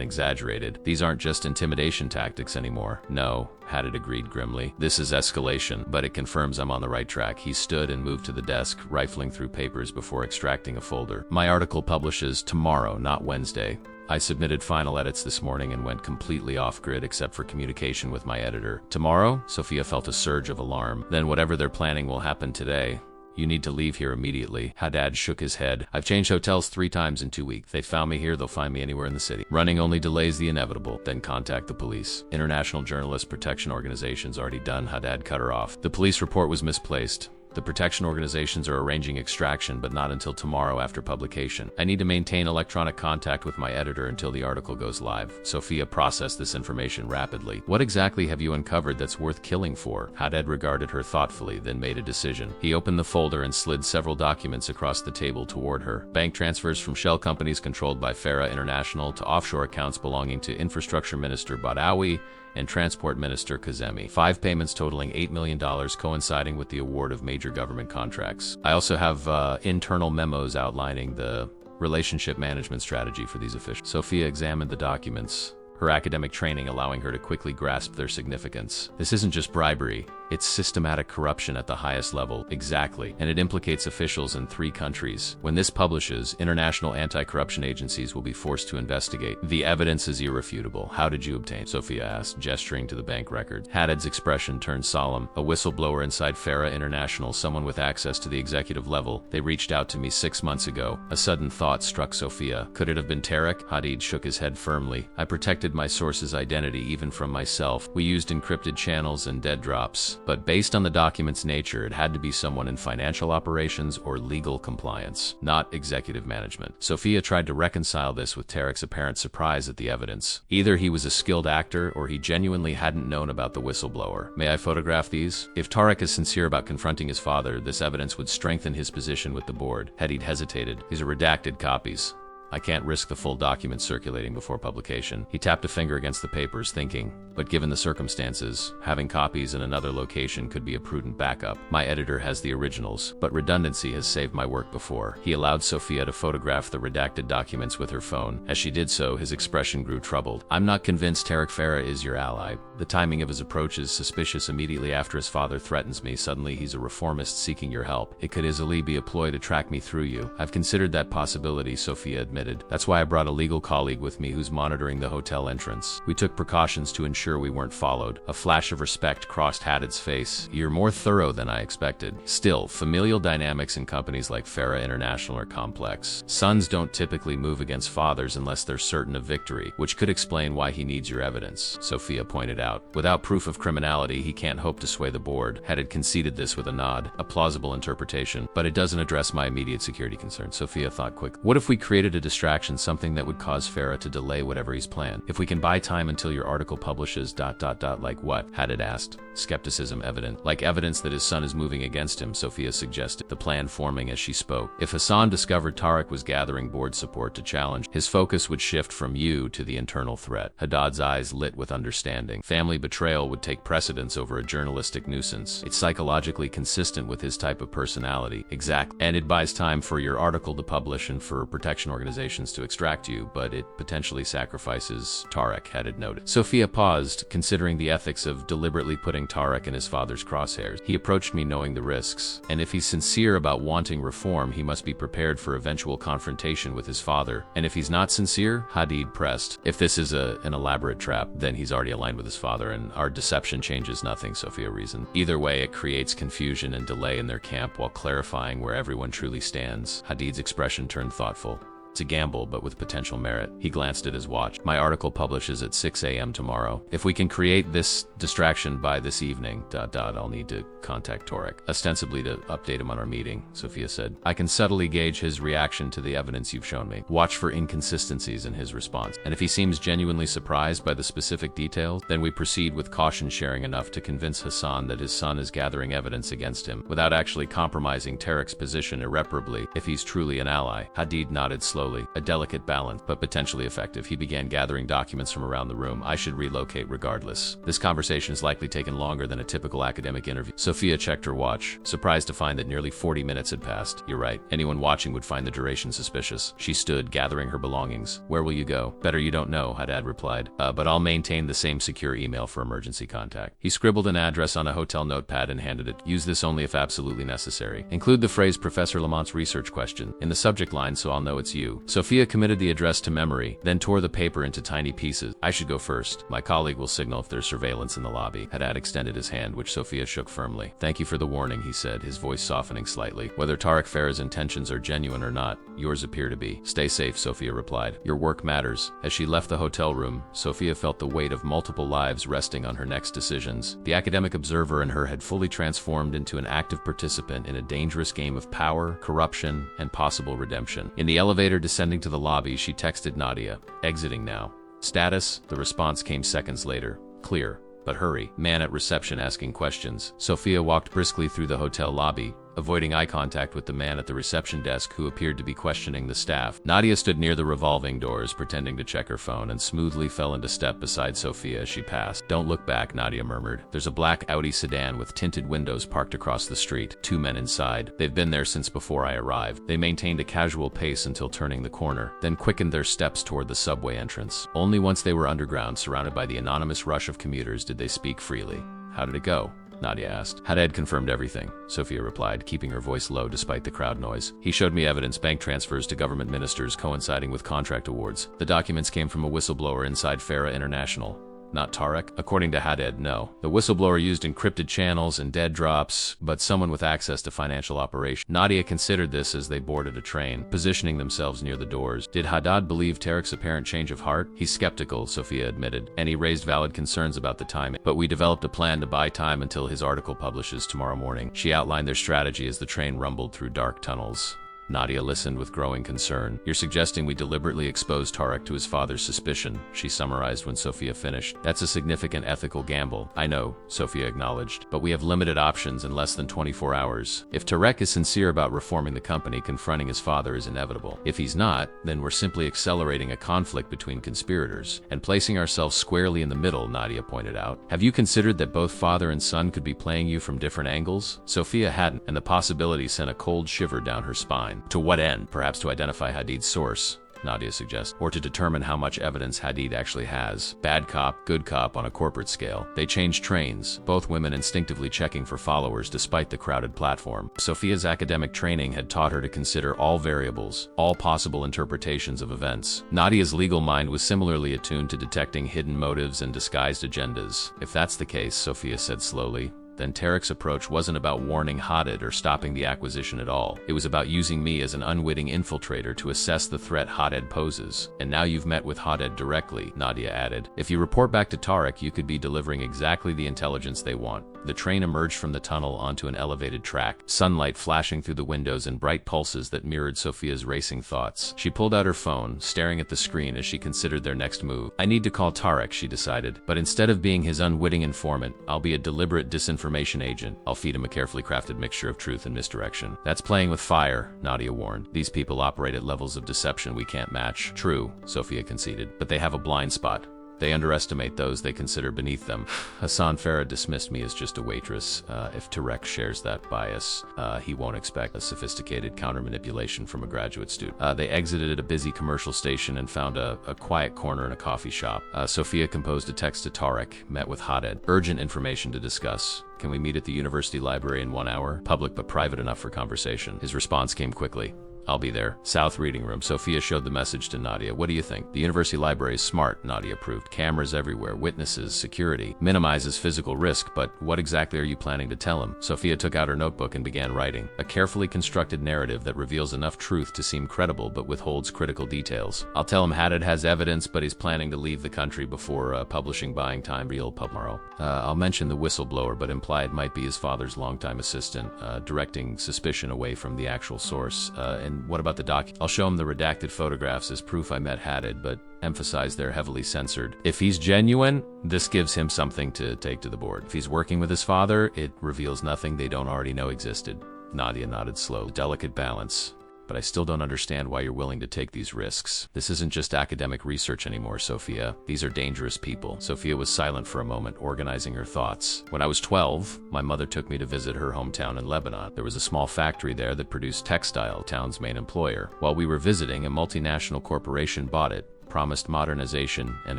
exaggerated. These aren't just intimidation tactics anymore. No, Haddad agreed grimly. This is escalation, but it confirms I'm on the right track. He stood and moved to the desk, rifling through papers before extracting a folder. My article publishes tomorrow, not Wednesday. I submitted final edits this morning and went completely off-grid except for communication with my editor. Tomorrow? Sophia felt a surge of alarm. Then whatever they're planning will happen today. You need to leave here immediately. Haddad shook his head. I've changed hotels 3 times in 2 weeks. They found me here, they'll find me anywhere in the city. Running only delays the inevitable. Then contact the police. International Journalist Protection Organization's already done. Haddad cut her off. The police report was misplaced. The protection organizations are arranging extraction, but not until tomorrow after publication. I need to maintain electronic contact with my editor until the article goes live. Sophia processed this information rapidly. What exactly have you uncovered that's worth killing for? Haddad regarded her thoughtfully, then made a decision. He opened the folder and slid several documents across the table toward her. Bank transfers from shell companies controlled by Farah International to offshore accounts belonging to Infrastructure Minister Badawi and Transport Minister Kazemi. 5 payments totaling $8 million coinciding with the award of major government contracts. I also have internal memos outlining the relationship management strategy for these officials. Sophia examined the documents, her academic training allowing her to quickly grasp their significance. This isn't just bribery. It's systematic corruption at the highest level. Exactly. And it implicates officials in 3 countries. When this publishes, international anti-corruption agencies will be forced to investigate. The evidence is irrefutable. How did you obtain? Sophia asked, gesturing to the bank record. Haddad's expression turned solemn. A whistleblower inside Farah International, someone with access to the executive level. They reached out to me 6 months ago. A sudden thought struck Sophia. Could it have been Tarek? Hadid shook his head firmly. I protected my source's identity even from myself. We used encrypted channels and dead drops. But based on the document's nature, it had to be someone in financial operations or legal compliance, not executive management. Sophia tried to reconcile this with Tarek's apparent surprise at the evidence. Either he was a skilled actor or he genuinely hadn't known about the whistleblower. May I photograph these? If Tarek is sincere about confronting his father, this evidence would strengthen his position with the board. Hadid hesitated. These are redacted copies. I can't risk the full document circulating before publication. He tapped a finger against the papers, thinking, but given the circumstances, having copies in another location could be a prudent backup. My editor has the originals, but redundancy has saved my work before. He allowed Sophia to photograph the redacted documents with her phone. As she did so, his expression grew troubled. I'm not convinced Tarek Farah is your ally. The timing of his approach is suspicious. Immediately after his father threatens me, suddenly he's a reformist seeking your help. It could easily be a ploy to track me through you. I've considered that possibility, Sophia admitted. That's why I brought a legal colleague with me who's monitoring the hotel entrance. We took precautions to ensure we weren't followed. A flash of respect crossed Haddad's face. You're more thorough than I expected. Still, familial dynamics in companies like Farah International are complex. Sons don't typically move against fathers unless they're certain of victory, which could explain why he needs your evidence, Sophia pointed out. Without proof of criminality, he can't hope to sway the board. Haddad conceded this with a nod, a plausible interpretation, but it doesn't address my immediate security concerns. Sophia thought quickly. What if we created a distraction, something that would cause Farah to delay whatever he's planned? If we can buy time until your article publishes ... Like what? Haddad asked, skepticism evident. Like evidence that his son is moving against him, Sophia suggested, the plan forming as she spoke. If Hassan discovered Tarek was gathering board support to challenge, his focus would shift from you to the internal threat. Haddad's eyes lit with understanding. Family betrayal would take precedence over a journalistic nuisance. It's psychologically consistent with his type of personality. Exactly. And it buys time for your article to publish and for protection organizations to extract you, but it potentially sacrifices Tarek, Haddad noted. Sophia paused, considering the ethics of deliberately putting Tarek in his father's crosshairs. He approached me knowing the risks, and if he's sincere about wanting reform, he must be prepared for eventual confrontation with his father. And if he's not sincere, Hadid pressed. If this is an elaborate trap, then he's already aligned with his father, and our deception changes nothing, Sophia reasoned. Either way, it creates confusion and delay in their camp while clarifying where everyone truly stands. Hadid's expression turned thoughtful. It's a gamble, but with potential merit. He glanced at his watch. My article publishes at 6 a.m. tomorrow. If we can create this distraction by this evening, I'll need to contact Tarek, ostensibly to update him on our meeting, Sophia said. I can subtly gauge his reaction to the evidence you've shown me. Watch for inconsistencies in his response. And if he seems genuinely surprised by the specific details, then we proceed with caution sharing enough to convince Hassan that his son is gathering evidence against him, without actually compromising Tarek's position irreparably if he's truly an ally. Hadid nodded slowly. slowly. A delicate balance, but potentially effective. He began gathering documents from around the room. I should relocate regardless. This conversation has likely taken longer than a typical academic interview. Sophia checked her watch, surprised to find that nearly 40 minutes had passed. You're right. Anyone watching would find the duration suspicious. She stood, gathering her belongings. Where will you go? Better you don't know, Haddad replied. But I'll maintain the same secure email for emergency contact. He scribbled an address on a hotel notepad and handed it. Use this only if absolutely necessary. Include the phrase Professor Lamont's research question in the subject line so I'll know it's you. Sophia committed the address to memory, then tore the paper into tiny pieces. I should go first. My colleague will signal if there's surveillance in the lobby. Haddad extended his hand, which Sophia shook firmly. Thank you for the warning, he said, his voice softening slightly. Whether Tarek Farah's intentions are genuine or not, yours appear to be. Stay safe, Sophia replied. Your work matters. As she left the hotel room, Sophia felt the weight of multiple lives resting on her next decisions. The academic observer in her had fully transformed into an active participant in a dangerous game of power, corruption, and possible redemption. In the elevator descending to the lobby, she texted Nadia, exiting now. Status? The response came seconds later. Clear. But hurry. Man at reception asking questions. Sophia walked briskly through the hotel lobby, avoiding eye contact with the man at the reception desk who appeared to be questioning the staff. Nadia stood near the revolving doors, pretending to check her phone, and smoothly fell into step beside Sophia as she passed. Don't look back, Nadia murmured. There's a black Audi sedan with tinted windows parked across the street. 2 men inside. They've been there since before I arrived. They maintained a casual pace until turning the corner, then quickened their steps toward the subway entrance. Only once they were underground, surrounded by the anonymous rush of commuters, did they speak freely. How did it go? Nadia asked. Haddad confirmed everything, Sophia replied, keeping her voice low despite the crowd noise. He showed me evidence, bank transfers to government ministers coinciding with contract awards. The documents came from a whistleblower inside Farah International. Not Tarek? According to Haddad, no. The whistleblower used encrypted channels and dead drops, but someone with access to financial operations. Nadia considered this as they boarded a train, positioning themselves near the doors. Did Haddad believe Tarek's apparent change of heart? He's skeptical, Sophia admitted, and he raised valid concerns about the timing. But we developed a plan to buy time until his article publishes tomorrow morning. She outlined their strategy as the train rumbled through dark tunnels. Nadia listened with growing concern. You're suggesting we deliberately expose Tarek to his father's suspicion, she summarized when Sophia finished. That's a significant ethical gamble. I know, Sophia acknowledged, but we have limited options in less than 24 hours. If Tarek is sincere about reforming the company, confronting his father is inevitable. If he's not, then we're simply accelerating a conflict between conspirators and placing ourselves squarely in the middle, Nadia pointed out. Have you considered that both father and son could be playing you from different angles? Sophia hadn't, and the possibility sent a cold shiver down her spine. To what end? Perhaps to identify Hadid's source, Nadia suggests, or to determine how much evidence Hadid actually has. Bad cop, good cop on a corporate scale. They changed trains, both women instinctively checking for followers despite the crowded platform. Sophia's academic training had taught her to consider all variables, all possible interpretations of events. Nadia's legal mind was similarly attuned to detecting hidden motives and disguised agendas. If that's the case, Sophia said slowly, then Tarek's approach wasn't about warning Haddad or stopping the acquisition at all. It was about using me as an unwitting infiltrator to assess the threat Haddad poses. And now you've met with Haddad directly, Nadia added. If you report back to Tarek, you could be delivering exactly the intelligence they want. The train emerged from the tunnel onto an elevated track, sunlight flashing through the windows in bright pulses that mirrored Sophia's racing thoughts. She pulled out her phone, staring at the screen as she considered their next move. I need to call Tarek, she decided, but instead of being his unwitting informant, I'll be a deliberate disinformation agent. I'll feed him a carefully crafted mixture of truth and misdirection. That's playing with fire, Nadia warned. These people operate at levels of deception we can't match. True, Sophia conceded, but they have a blind spot. They underestimate those they consider beneath them. Hassan Farah dismissed me as just a waitress. If Tarek shares that bias, he won't expect a sophisticated counter-manipulation from a graduate student. They exited at a busy commercial station and found a quiet corner in a coffee shop. Sophia composed a text to Tarek, met with Haddad. Urgent information to discuss. Can we meet at the university library in 1 hour? Public but private enough for conversation. His response came quickly. I'll be there. South reading room. Sophia showed the message to Nadia. What do you think? The university library is smart, Nadia approved. Cameras everywhere, witnesses, security. Minimizes physical risk, but what exactly are you planning to tell him? Sophia took out her notebook and began writing. A carefully constructed narrative that reveals enough truth to seem credible but withholds critical details. I'll tell him Haddad has evidence, but he's planning to leave the country before publishing buying time real tomorrow. I'll mention the whistleblower, but imply it might be his father's longtime assistant, directing suspicion away from the actual source. And what about the doc? I'll show him the redacted photographs as proof I met Haddad, but emphasize they're heavily censored. If he's genuine, this gives him something to take to the board. If he's working with his father, it reveals nothing they don't already know existed. Nadia nodded slowly. Delicate balance. but I still don't understand why you're willing to take these risks. This isn't just academic research anymore, Sophia. These are dangerous people. Sophia was silent for a moment, organizing her thoughts. When I was 12, my mother took me to visit her hometown in Lebanon. There was a small factory there that produced textile, the town's main employer. While we were visiting, a multinational corporation bought it, promised modernization and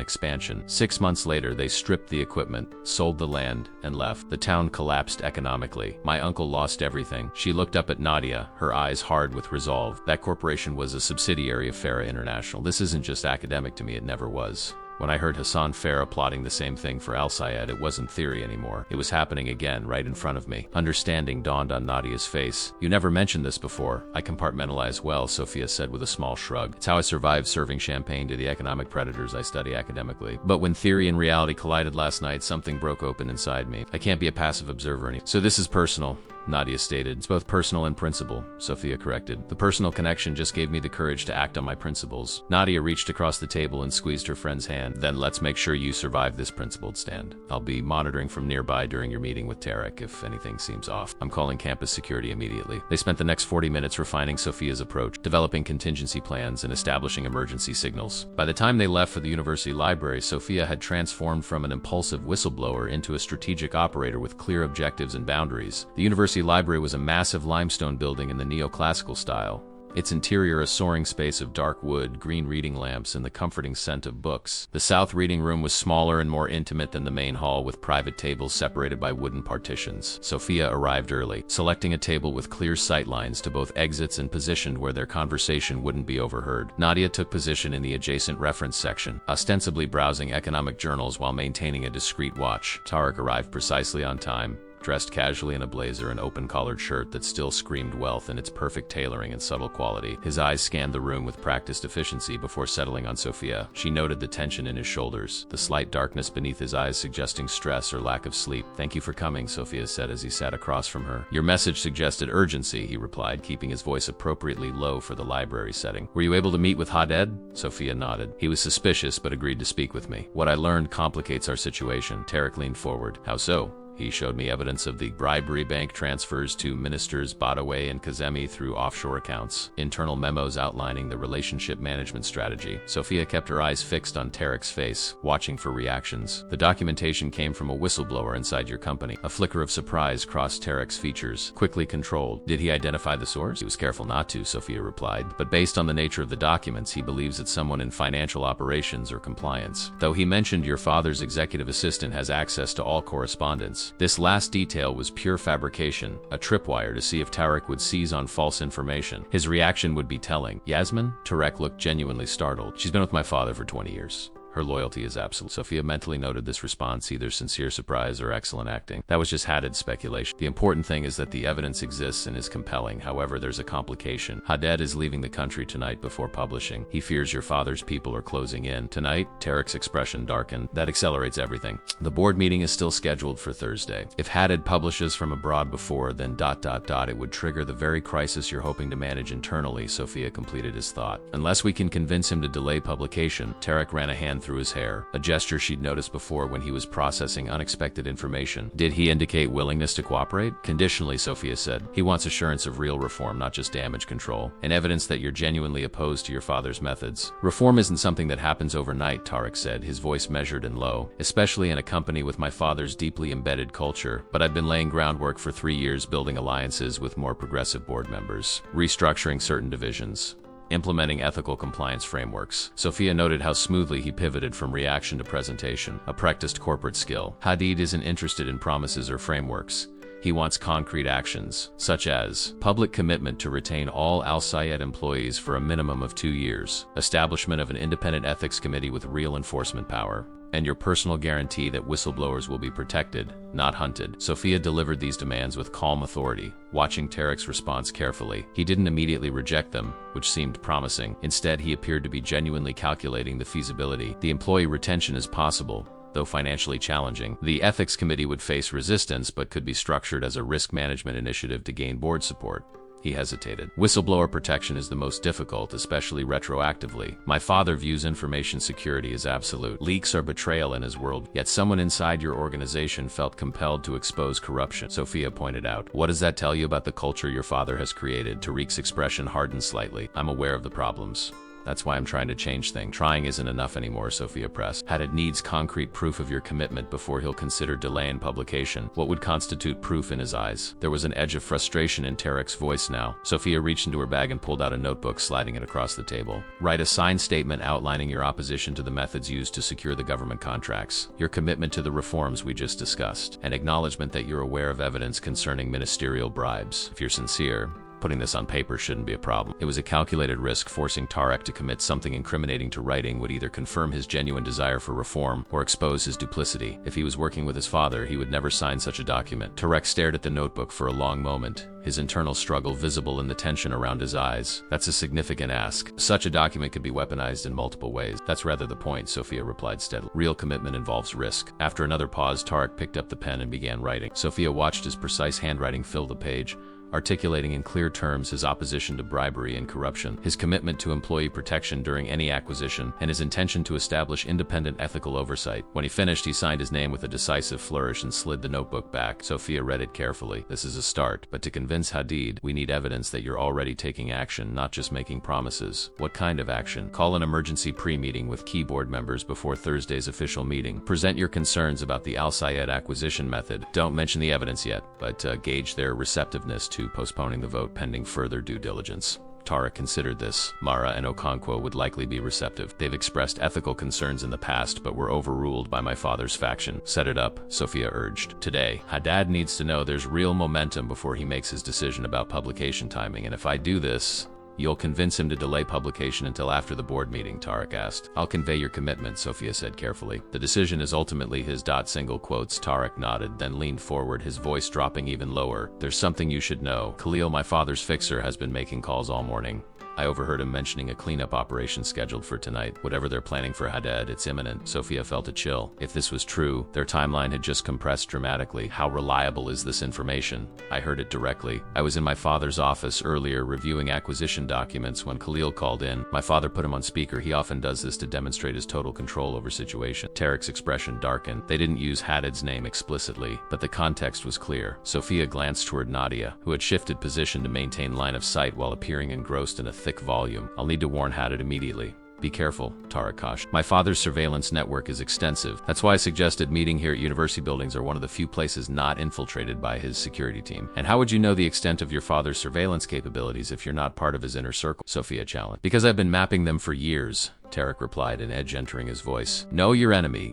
expansion. 6 months later, they stripped the equipment, sold the land, and left. The town collapsed economically. My uncle lost everything. She looked up at Nadia, her eyes hard with resolve. That corporation was a subsidiary of Farah International. This isn't just academic to me, it never was. When I heard Hassan Farah plotting the same thing for Al Sayed, it wasn't theory anymore. It was happening again, right in front of me. Understanding dawned on Nadia's face. You never mentioned this before. I compartmentalize well, Sophia said with a small shrug. It's how I survived serving champagne to the economic predators I study academically. But when theory and reality collided last night, something broke open inside me. I can't be a passive observer anymore. So this is personal, Nadia stated. It's both personal and principle, Sophia corrected. The personal connection just gave me the courage to act on my principles. Nadia reached across the table and squeezed her friend's hand. Then let's make sure you survive this principled stand. I'll be monitoring from nearby during your meeting with Tarek if anything seems off. I'm calling campus security immediately. They spent the next 40 minutes refining Sophia's approach, developing contingency plans, and establishing emergency signals. By the time they left for the university library, Sophia had transformed from an impulsive whistleblower into a strategic operator with clear objectives and boundaries. The university library was a massive limestone building in the neoclassical style. Its interior a soaring space of dark wood, green reading lamps, and the comforting scent of books. The south reading room was smaller and more intimate than the main hall, with private tables separated by wooden partitions. Sophia arrived early, selecting a table with clear sight lines to both exits and positioned where their conversation wouldn't be overheard. Nadia took position in the adjacent reference section, ostensibly browsing economic journals while maintaining a discreet watch. Tarek arrived precisely on time, dressed casually in a blazer and open-collared shirt that still screamed wealth in its perfect tailoring and subtle quality. His eyes scanned the room with practiced efficiency before settling on Sophia. She noted the tension in his shoulders, the slight darkness beneath his eyes suggesting stress or lack of sleep. "Thank you for coming," Sophia said as he sat across from her. "Your message suggested urgency," he replied, keeping his voice appropriately low for the library setting. "Were you able to meet with Haded?" Sophia nodded. "He was suspicious but agreed to speak with me. What I learned complicates our situation." Tarek leaned forward. "How so?" He showed me evidence of the bribery bank transfers to ministers Badaway and Kazemi through offshore accounts, internal memos outlining the relationship management strategy. Sophia kept her eyes fixed on Tarek's face, watching for reactions. "The documentation came from a whistleblower inside your company." A flicker of surprise crossed Tarek's features, quickly controlled. "Did he identify the source?" "He was careful not to," Sophia replied, "but based on the nature of the documents, he believes it's someone in financial operations or compliance. Though he mentioned your father's executive assistant has access to all correspondence. This last detail was pure fabrication, a tripwire to see if Tarek would seize on false information. His reaction would be telling." "Yasmin?" Tarek looked genuinely startled. "She's been with my father for 20 years. Her loyalty is absolute." Sophia mentally noted this response, either sincere surprise or excellent acting. That was just Hadid's speculation. "The important thing is that the evidence exists and is compelling. However, there's a complication. Hadid is leaving the country tonight before publishing. He fears your father's people are closing in." "Tonight?" Tarek's expression darkened. "That accelerates everything. The board meeting is still scheduled for Thursday. If Hadid publishes from abroad before, then ... it would trigger the very crisis you're hoping to manage internally." Sophia completed his thought. "Unless we can convince him to delay publication." Tarek ran a hand through his hair, a gesture she'd noticed before when he was processing unexpected information. "Did he indicate willingness to cooperate?" "Conditionally," Sophia said. "He wants assurance of real reform, not just damage control, and evidence that you're genuinely opposed to your father's methods." "Reform isn't something that happens overnight," Tarek said, his voice measured and low, "especially in a company with my father's deeply embedded culture. But I've been laying groundwork for 3 years, building alliances with more progressive board members, restructuring certain divisions, implementing ethical compliance frameworks." Sophia noted how smoothly he pivoted from reaction to presentation, a practiced corporate skill. "Hadid isn't interested in promises or frameworks. He wants concrete actions, such as public commitment to retain all Al Sayed employees for a minimum of 2 years, establishment of an independent ethics committee with real enforcement power, and your personal guarantee that whistleblowers will be protected, not hunted." Sophia delivered these demands with calm authority, watching Tarek's response carefully. He didn't immediately reject them, which seemed promising. Instead, he appeared to be genuinely calculating the feasibility. The employee retention is possible, though financially challenging. The ethics committee would face resistance but could be structured as a risk management initiative to gain board support. He hesitated. Whistleblower protection is the most difficult, especially retroactively. My father views information security as absolute. Leaks are betrayal in his world, yet someone inside your organization felt compelled to expose corruption, Sophia pointed out. What does that tell you about the culture your father has created? Tariq's expression hardened slightly. I'm aware of the problems. That's why I'm trying to change things. Trying isn't enough anymore, Sophia pressed. Hadid needs concrete proof of your commitment before he'll consider delay in publication. What would constitute proof in his eyes? There was an edge of frustration in Tariq's voice now. Sophia reached into her bag and pulled out a notebook, sliding it across the table. Write a signed statement outlining your opposition to the methods used to secure the government contracts, your commitment to the reforms we just discussed, and acknowledgement that you're aware of evidence concerning ministerial bribes. If you're sincere, putting this on paper shouldn't be a problem. It was a calculated risk. Forcing Tariq to commit something incriminating to writing would either confirm his genuine desire for reform or expose his duplicity. If he was working with his father, he would never sign such a document. Tariq stared at the notebook for a long moment, his internal struggle visible in the tension around his eyes. That's a significant ask. Such a document could be weaponized in multiple ways. That's rather the point, Sophia replied steadily. Real commitment involves risk. After another pause, Tariq picked up the pen and began writing. Sophia watched his precise handwriting fill the page, articulating in clear terms his opposition to bribery and corruption, his commitment to employee protection during any acquisition, and his intention to establish independent ethical oversight. When he finished, he signed his name with a decisive flourish and slid the notebook back. Sophia read it carefully. This is a start, but to convince Hadid, we need evidence that you're already taking action, not just making promises. What kind of action? Call an emergency pre-meeting with key board members before Thursday's official meeting. Present your concerns about the Al Sayed acquisition method. Don't mention the evidence yet, but gauge their receptiveness to postponing the vote pending further due diligence. Tariq considered this. Mara and Okonkwo would likely be receptive. They've expressed ethical concerns in the past, but were overruled by my father's faction. Set it up, Sophia urged. Today, Hadad needs to know there's real momentum before he makes his decision about publication timing, and if I do this, you'll convince him to delay publication until after the board meeting, Tariq asked. I'll convey your commitment, Sophia said carefully. The decision is ultimately his. Single quotes. Tariq nodded, then leaned forward, his voice dropping even lower. There's something you should know. Khalil, my father's fixer, has been making calls all morning. I overheard him mentioning a cleanup operation scheduled for tonight. Whatever they're planning for Hadad, it's imminent. Sophia felt a chill. If this was true, their timeline had just compressed dramatically. How reliable is this information? I heard it directly. I was in my father's office earlier reviewing acquisition documents when Khalil called in. My father put him on speaker. He often does this to demonstrate his total control over situation. Tariq's expression darkened. They didn't use Hadad's name explicitly, but the context was clear. Sophia glanced toward Nadia, who had shifted position to maintain line of sight while appearing engrossed in a thick volume. I'll need to warn Hadad immediately. Be careful, Tariq cautioned. My father's surveillance network is extensive. That's why I suggested meeting here at university buildings are one of the few places not infiltrated by his security team. And how would you know the extent of your father's surveillance capabilities if you're not part of his inner circle? Sophia challenged. Because I've been mapping them for years, Tariq replied, an edge entering his voice. Know your enemy,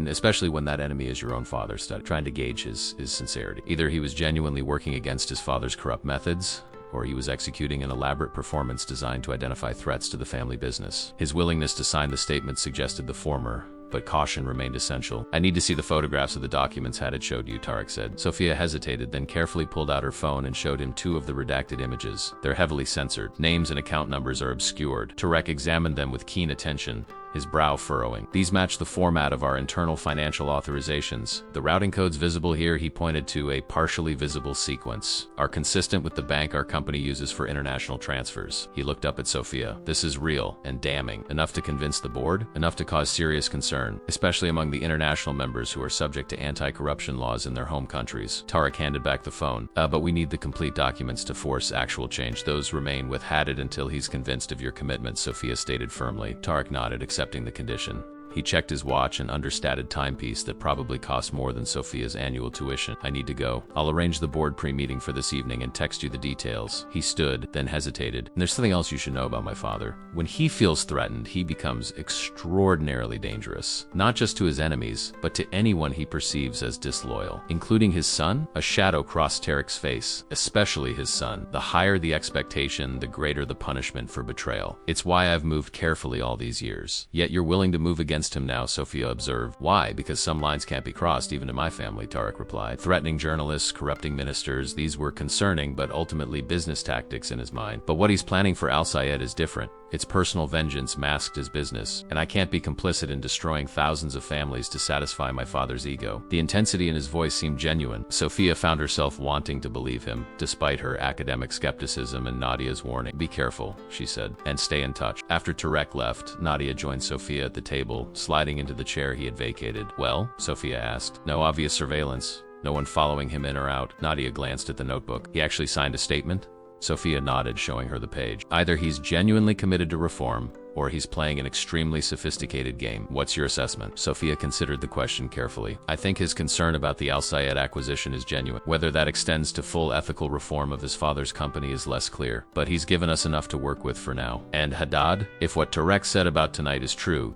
especially when that enemy is your own father. Trying to gauge his sincerity. Either he was genuinely working against his father's corrupt methods, or he was executing an elaborate performance designed to identify threats to the family business. His willingness to sign the statement suggested the former, but caution remained essential. I need to see the photographs of the documents Hadad showed you, Tariq said. Sophia hesitated, then carefully pulled out her phone and showed him 2 of the redacted images. They're heavily censored. Names and account numbers are obscured. Tariq examined them with keen attention, his brow furrowing. These match the format of our internal financial authorizations. The routing codes visible here, he pointed to a partially visible sequence, are consistent with the bank our company uses for international transfers. He looked up at Sophia. This is real and damning. Enough to convince the board? Enough to cause serious concern, especially among the international members who are subject to anti-corruption laws in their home countries. Tariq handed back the phone. But we need the complete documents to force actual change. Those remain with Hadad until he's convinced of your commitment, Sophia stated firmly. Tariq nodded, accepting the condition. He checked his watch, an understated timepiece that probably cost more than Sophia's annual tuition. I need to go. I'll arrange the board pre-meeting for this evening and text you the details. He stood, then hesitated. And there's something else you should know about my father. When he feels threatened, he becomes extraordinarily dangerous. Not just to his enemies, but to anyone he perceives as disloyal. Including his son? A shadow crossed Tariq's face. Especially his son. The higher the expectation, the greater the punishment for betrayal. It's why I've moved carefully all these years. Yet you're willing to move against him now, Sophia observed. Why? Because some lines can't be crossed, even in my family, Tariq replied. Threatening journalists, corrupting ministers, these were concerning but ultimately business tactics in his mind. But what he's planning for Al Sayed is different. It's personal vengeance masked as business, and I can't be complicit in destroying thousands of families to satisfy my father's ego. The intensity in his voice seemed genuine. Sophia found herself wanting to believe him, despite her academic skepticism and Nadia's warning. Be careful, she said, and stay in touch. After Tarek left, Nadia joined Sophia at the table, sliding into the chair he had vacated. Well? Sophia asked. No obvious surveillance. No one following him in or out. Nadia glanced at the notebook. He actually signed a statement? Sophia nodded, showing her the page. Either he's genuinely committed to reform, or he's playing an extremely sophisticated game. What's your assessment? Sophia considered the question carefully. I think his concern about the Al Sayed acquisition is genuine. Whether that extends to full ethical reform of his father's company is less clear, but he's given us enough to work with for now. And Haddad? If what Tarek said about tonight is true,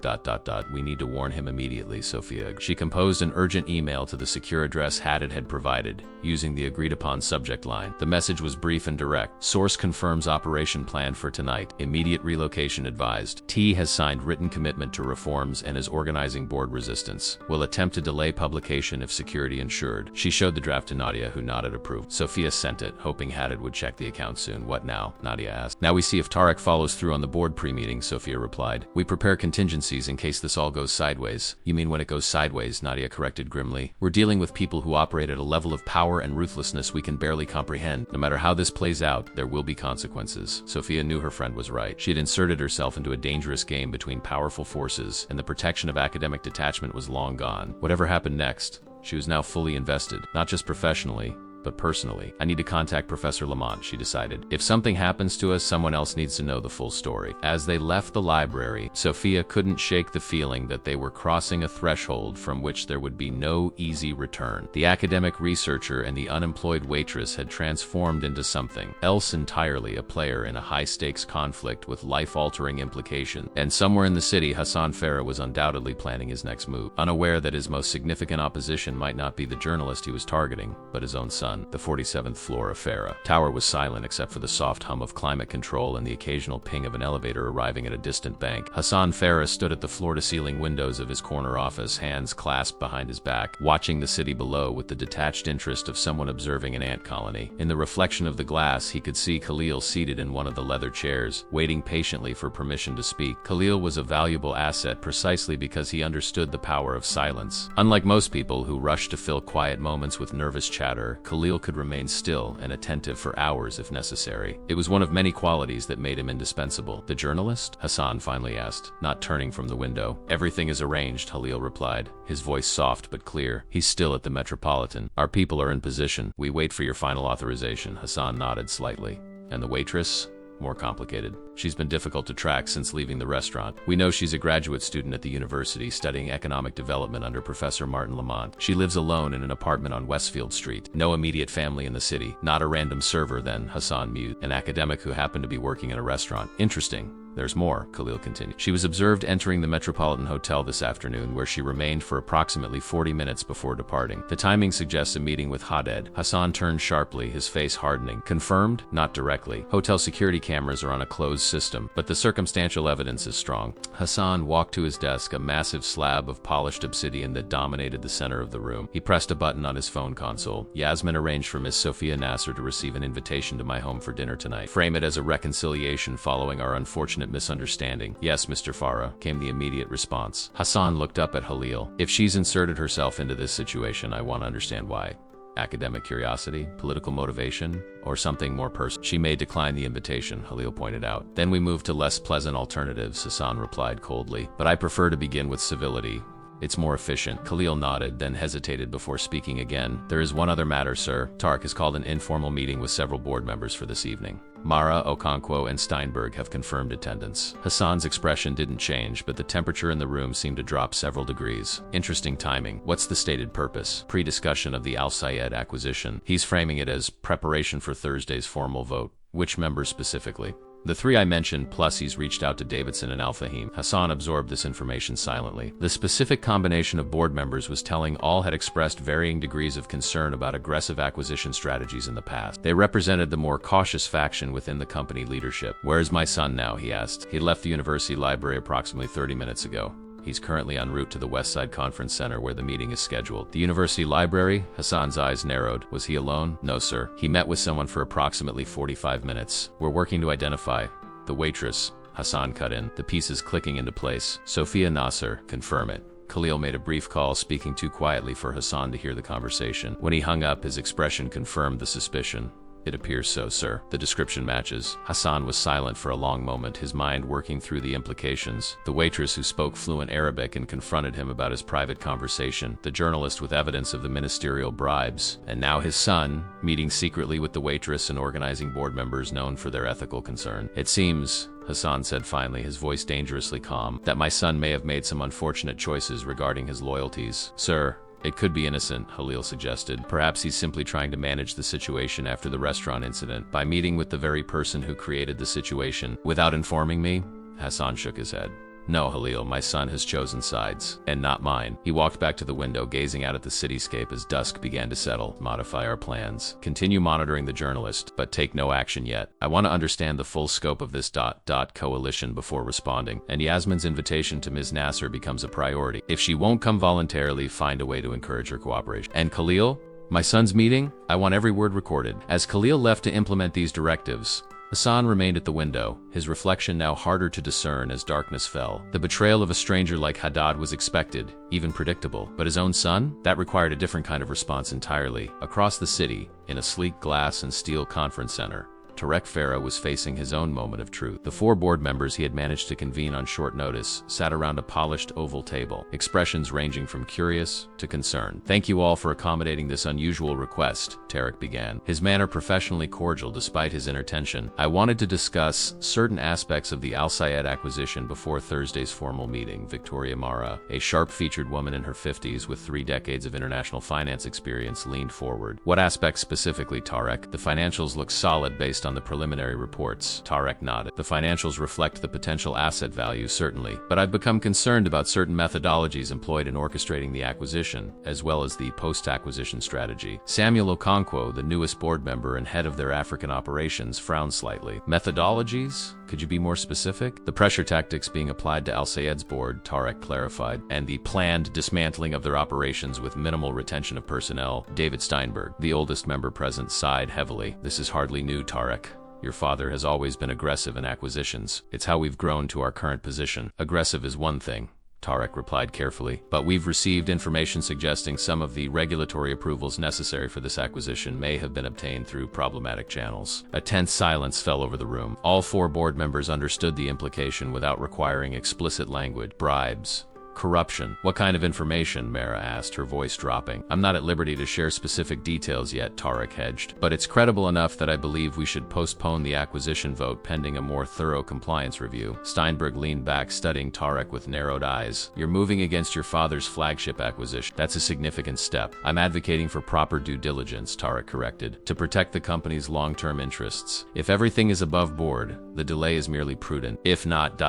we need to warn him immediately, Sophia. She composed an urgent email to the secure address Haddad had provided, using the agreed-upon subject line. The message was brief and direct. Source confirms operation planned for tonight. Immediate relocation advised. T has signed written commitment to reforms and is organizing board resistance. Will attempt to delay publication if security ensured. She showed the draft to Nadia, who nodded approval. Sophia sent it, hoping Haddad would check the account soon. What now? Nadia asked. Now we see if Tarek follows through on the board pre-meeting, Sophia replied. We prepare contingencies in case this all goes sideways. You mean when it goes sideways, Nadia corrected grimly. We're dealing with people who operate at a level of power and ruthlessness we can barely comprehend. No matter how this plays out, there will be consequences. Sophia knew her friend was right. She had inserted herself into a dangerous game between powerful forces, and the protection of academic detachment was long gone. Whatever happened next, she was now fully invested, not just professionally, but personally. I need to contact Professor Lamont, she decided. If something happens to us, someone else needs to know the full story. As they left the library, Sophia couldn't shake the feeling that they were crossing a threshold from which there would be no easy return. The academic researcher and the unemployed waitress had transformed into something else entirely, a player in a high-stakes conflict with life-altering implications. And somewhere in the city, Hassan Farah was undoubtedly planning his next move, unaware that his most significant opposition might not be the journalist he was targeting, but his own son. The 47th floor of Farah Tower was silent except for the soft hum of climate control and the occasional ping of an elevator arriving at a distant bank. Hassan Farah stood at the floor-to-ceiling windows of his corner office, hands clasped behind his back, watching the city below with the detached interest of someone observing an ant colony. In the reflection of the glass, he could see Khalil seated in one of the leather chairs, waiting patiently for permission to speak. Khalil was a valuable asset precisely because he understood the power of silence. Unlike most people who rush to fill quiet moments with nervous chatter, Khalil could remain still and attentive for hours if necessary. It was one of many qualities that made him indispensable. The journalist? Hassan finally asked, not turning from the window. Everything is arranged, Khalil replied, his voice soft but clear. He's still at the Metropolitan. Our people are in position. We wait for your final authorization. Hassan nodded slightly. And the waitress? More complicated. She's been difficult to track since leaving the restaurant. We know she's a graduate student at the university studying economic development under Professor Martin Lamont. She lives alone in an apartment on Westfield Street. No immediate family in the city. Not a random server then, Hassan mused. An academic who happened to be working in a restaurant. Interesting. There's more, Khalil continued. She was observed entering the Metropolitan Hotel this afternoon, where she remained for approximately 40 minutes before departing. The timing suggests a meeting with Haddad. Hassan turned sharply, his face hardening. Confirmed? Not directly. Hotel security cameras are on a closed system, but the circumstantial evidence is strong. Hassan walked to his desk, a massive slab of polished obsidian that dominated the center of the room. He pressed a button on his phone console. Yasmin arranged for Miss Sophia Nasser to receive an invitation to my home for dinner tonight. Frame it as a reconciliation following our unfortunate misunderstanding. Yes, Mr. Farah, came the immediate response. Hassan looked up at Halil. If she's inserted herself into this situation, I want to understand why. Academic curiosity, political motivation, or something more personal. She may decline the invitation, Halil pointed out. Then we move to less pleasant alternatives, Hassan replied coldly. But I prefer to begin with civility. It's more efficient. Khalil nodded, then hesitated before speaking again. There is one other matter, sir. Tarek has called an informal meeting with several board members for this evening. Mara, Okonkwo, and Steinberg have confirmed attendance. Hassan's expression didn't change, but the temperature in the room seemed to drop several degrees. Interesting timing. What's the stated purpose? Pre-discussion of the Al Sayed acquisition. He's framing it as preparation for Thursday's formal vote. Which members specifically? The three I mentioned, plus he's reached out to Davidson and Al-Fahim. Hassan absorbed this information silently. The specific combination of board members was telling. All had expressed varying degrees of concern about aggressive acquisition strategies in the past. They represented the more cautious faction within the company leadership. Where is my son now, he asked. He left the university library approximately 30 minutes ago. He's currently en route to the Westside Conference Center where the meeting is scheduled. The university library? Hassan's eyes narrowed. Was he alone? No, sir. He met with someone for approximately 45 minutes. We're working to identify the waitress. Hassan cut in, the pieces clicking into place. Sophia Nasser, confirm it. Khalil made a brief call, speaking too quietly for Hassan to hear the conversation. When he hung up, his expression confirmed the suspicion. It appears so, sir. The description matches. Hassan was silent for a long moment, his mind working through the implications. The waitress who spoke fluent Arabic and confronted him about his private conversation, the journalist with evidence of the ministerial bribes, and now his son, meeting secretly with the waitress and organizing board members known for their ethical concern. It seems, Hassan said finally, his voice dangerously calm, that my son may have made some unfortunate choices regarding his loyalties. Sir, it could be innocent, Khalil suggested. Perhaps he's simply trying to manage the situation after the restaurant incident by meeting with the very person who created the situation. Without informing me? Hassan shook his head. No, Khalil, my son has chosen sides, and not mine. He walked back to the window, gazing out at the cityscape as dusk began to settle. Modify our plans. Continue monitoring the journalist, but take no action yet. I want to understand the full scope of this coalition before responding, and Yasmin's invitation to Ms. Nasser becomes a priority. If she won't come voluntarily, find a way to encourage her cooperation. And Khalil? My son's meeting? I want every word recorded. As Khalil left to implement these directives, Hassan remained at the window, his reflection now harder to discern as darkness fell. The betrayal of a stranger like Haddad was expected, even predictable, but his own son? That required a different kind of response entirely. Across the city, in a sleek glass and steel conference center, Tarek Farah was facing his own moment of truth. The 4 board members he had managed to convene on short notice sat around a polished oval table, expressions ranging from curious to concerned. Thank you all for accommodating this unusual request, Tarek began, his manner professionally cordial despite his inner tension. I wanted to discuss certain aspects of the Al Sayed acquisition before Thursday's formal meeting. Victoria Mara, a sharp-featured woman in her 50s with 3 decades of international finance experience, leaned forward. What aspects specifically, Tarek? The financials look solid based on the preliminary reports. Tarek nodded. The financials reflect the potential asset value, certainly, but I've become concerned about certain methodologies employed in orchestrating the acquisition, as well as the post-acquisition strategy. Samuel Okonkwo, the newest board member and head of their African operations, frowned slightly. Methodologies? Could you be more specific? The pressure tactics being applied to Al Sayed's board, Tarek clarified, and the planned dismantling of their operations with minimal retention of personnel. David Steinberg, the oldest member present, sighed heavily. This is hardly new, Tarek. Your father has always been aggressive in acquisitions. It's how we've grown to our current position. Aggressive is one thing, Tarek replied carefully, but we've received information suggesting some of the regulatory approvals necessary for this acquisition may have been obtained through problematic channels. A tense silence fell over the room. All 4 board members understood the implication without requiring explicit language. Bribes. Corruption. What kind of information? Mara asked, her voice dropping. I'm not at liberty to share specific details yet, Tarek hedged, but it's credible enough that I believe we should postpone the acquisition vote pending a more thorough compliance review. Steinberg leaned back, studying Tarek with narrowed eyes. You're moving against your father's flagship acquisition. That's a significant step. I'm advocating for proper due diligence, Tarek corrected, to protect the company's long-term interests. If everything is above board, the delay is merely prudent. If not,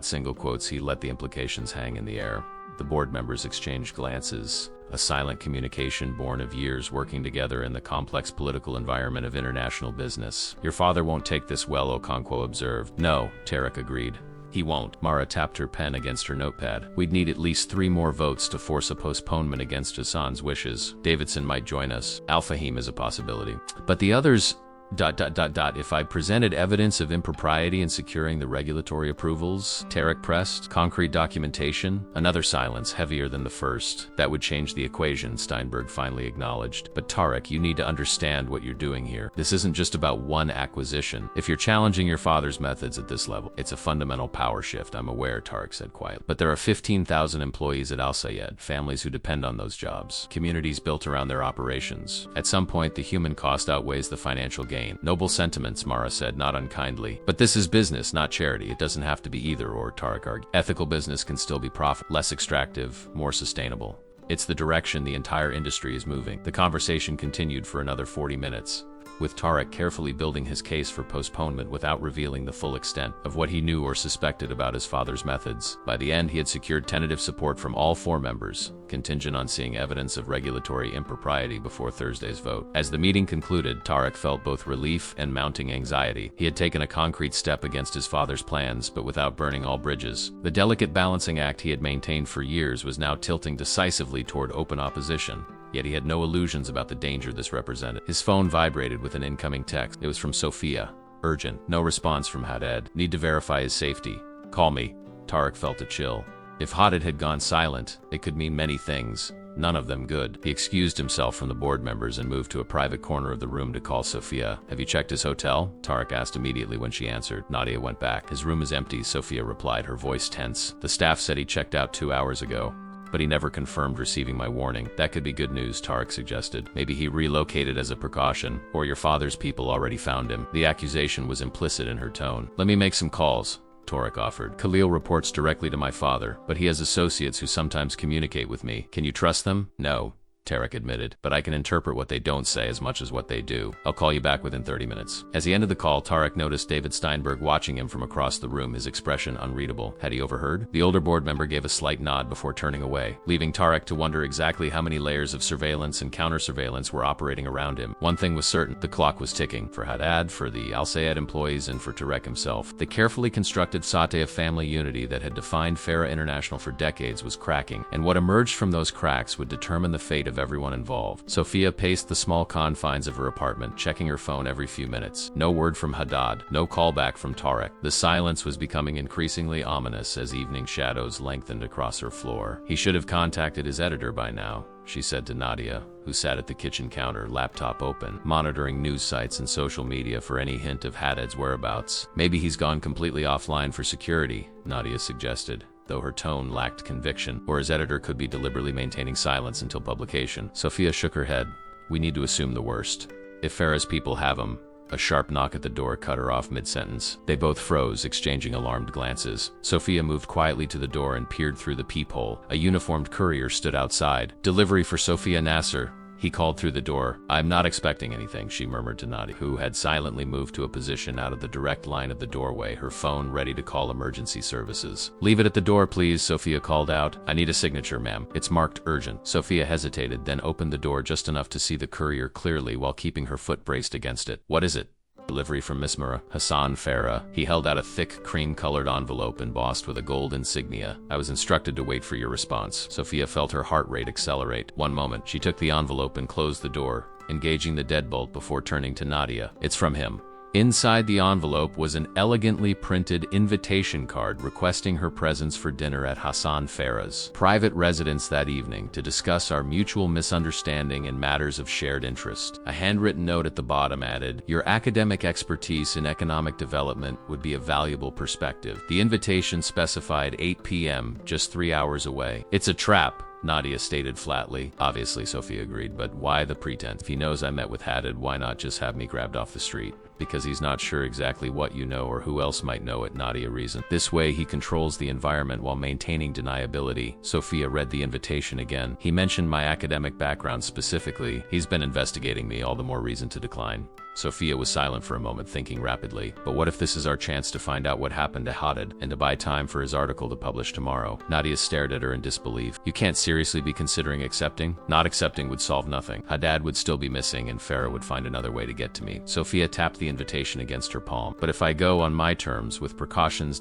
single quotes, he let the implications hang in the air. The board members exchanged glances, a silent communication born of years working together in the complex political environment of international business. Your father won't take this well, Okonkwo observed. No, Tarek agreed. He won't. Mara tapped her pen against her notepad. We'd need at least 3 more votes to force a postponement against Hassan's wishes. Davidson might join us. Al-Fahim is a possibility. But the others... If I presented evidence of impropriety in securing the regulatory approvals, Tarek pressed, concrete documentation, another silence heavier than the first. That would change the equation, Steinberg finally acknowledged. But Tarek, you need to understand what you're doing here. This isn't just about one acquisition. If you're challenging your father's methods at this level, it's a fundamental power shift. I'm aware, Tarek said quietly. But there are 15,000 employees at Al Sayed, families who depend on those jobs, communities built around their operations. At some point, the human cost outweighs the financial gain. Noble sentiments, Mara said, not unkindly. But this is business, not charity. It doesn't have to be either or, Tarek argued. Ethical business can still be profitable, less extractive, more sustainable. It's the direction the entire industry is moving. The conversation continued for another 40 minutes, with Tarek carefully building his case for postponement without revealing the full extent of what he knew or suspected about his father's methods. By the end, he had secured tentative support from all 4 members, contingent on seeing evidence of regulatory impropriety before Thursday's vote. As the meeting concluded, Tarek felt both relief and mounting anxiety. He had taken a concrete step against his father's plans, but without burning all bridges. The delicate balancing act he had maintained for years was now tilting decisively toward open opposition. Yet he had no illusions about the danger this represented. His phone vibrated with an incoming text. It was from Sophia. Urgent. No response from Haddad. Need to verify his safety. Call me. Tarek felt a chill. If Haddad had gone silent, it could mean many things. None of them good. He excused himself from the board members and moved to a private corner of the room to call Sophia. Have you checked his hotel? Tarek asked immediately when she answered. Nadia went back. His room is empty, Sophia replied, her voice tense. The staff said he checked out 2 hours ago, but he never confirmed receiving my warning. That could be good news, Tarek suggested. Maybe he relocated as a precaution, or your father's people already found him. The accusation was implicit in her tone. Let me make some calls, Tarek offered. Khalil reports directly to my father, but he has associates who sometimes communicate with me. Can you trust them? No, Tarek admitted, but I can interpret what they don't say as much as what they do. I'll call you back within 30 minutes. As he ended the call, Tarek noticed David Steinberg watching him from across the room, his expression unreadable. Had he overheard? The older board member gave a slight nod before turning away, leaving Tarek to wonder exactly how many layers of surveillance and counter-surveillance were operating around him. One thing was certain, the clock was ticking. For Haddad, for the Al Sayed employees, and for Tarek himself. The carefully constructed satay of family unity that had defined Farah International for decades was cracking, and what emerged from those cracks would determine the fate of everyone involved. Sophia paced the small confines of her apartment, checking her phone every few minutes. No word from Haddad, no callback from Tarek. The silence was becoming increasingly ominous as evening shadows lengthened across her floor. He should have contacted his editor by now, she said to Nadia, who sat at the kitchen counter, laptop open, monitoring news sites and social media for any hint of Haddad's whereabouts. Maybe he's gone completely offline for security, Nadia suggested, though her tone lacked conviction, or his editor could be deliberately maintaining silence until publication. Sophia shook her head. We need to assume the worst. If Farah's people have him. A sharp knock at the door cut her off mid-sentence. They both froze, exchanging alarmed glances. Sophia moved quietly to the door and peered through the peephole. A uniformed courier stood outside. Delivery for Sophia Nasser, he called through the door. I'm not expecting anything, she murmured to Nadia, who had silently moved to a position out of the direct line of the doorway, her phone ready to call emergency services. Leave it at the door, please, Sophia called out. I need a signature, ma'am. It's marked urgent. Sophia hesitated, then opened the door just enough to see the courier clearly while keeping her foot braced against it. What is it? Delivery from Miss Hassan Farah. He held out a thick, cream-colored envelope embossed with a gold insignia. I was instructed to wait for your response. Sophia felt her heart rate accelerate. One moment. She took the envelope and closed the door, engaging the deadbolt before turning to Nadia. It's from him. Inside the envelope was an elegantly printed invitation card requesting her presence for dinner at Hassan Farah's private residence that evening to discuss our mutual misunderstanding and matters of shared interest. A handwritten note at the bottom added, your academic expertise in economic development would be a valuable perspective. The invitation specified 8 p.m., just 3 hours away. It's a trap, Nadia stated flatly. Obviously, Sophia agreed, but why the pretense? If he knows I met with Haddad, why not just have me grabbed off the street? Because he's not sure exactly what you know or who else might know it, Nadia reasoned. This way he controls the environment while maintaining deniability. Sophia read the invitation again. He mentioned my academic background specifically. He's been investigating me, all the more reason to decline. Sophia was silent for a moment, thinking rapidly. But what if this is our chance to find out what happened to Haddad and to buy time for his article to publish tomorrow? Nadia stared at her in disbelief. You can't seriously be considering accepting? Not accepting would solve nothing. Haddad would still be missing and Farah would find another way to get to me. Sophia tapped the invitation against her palm. But if I go on my terms with precautions ...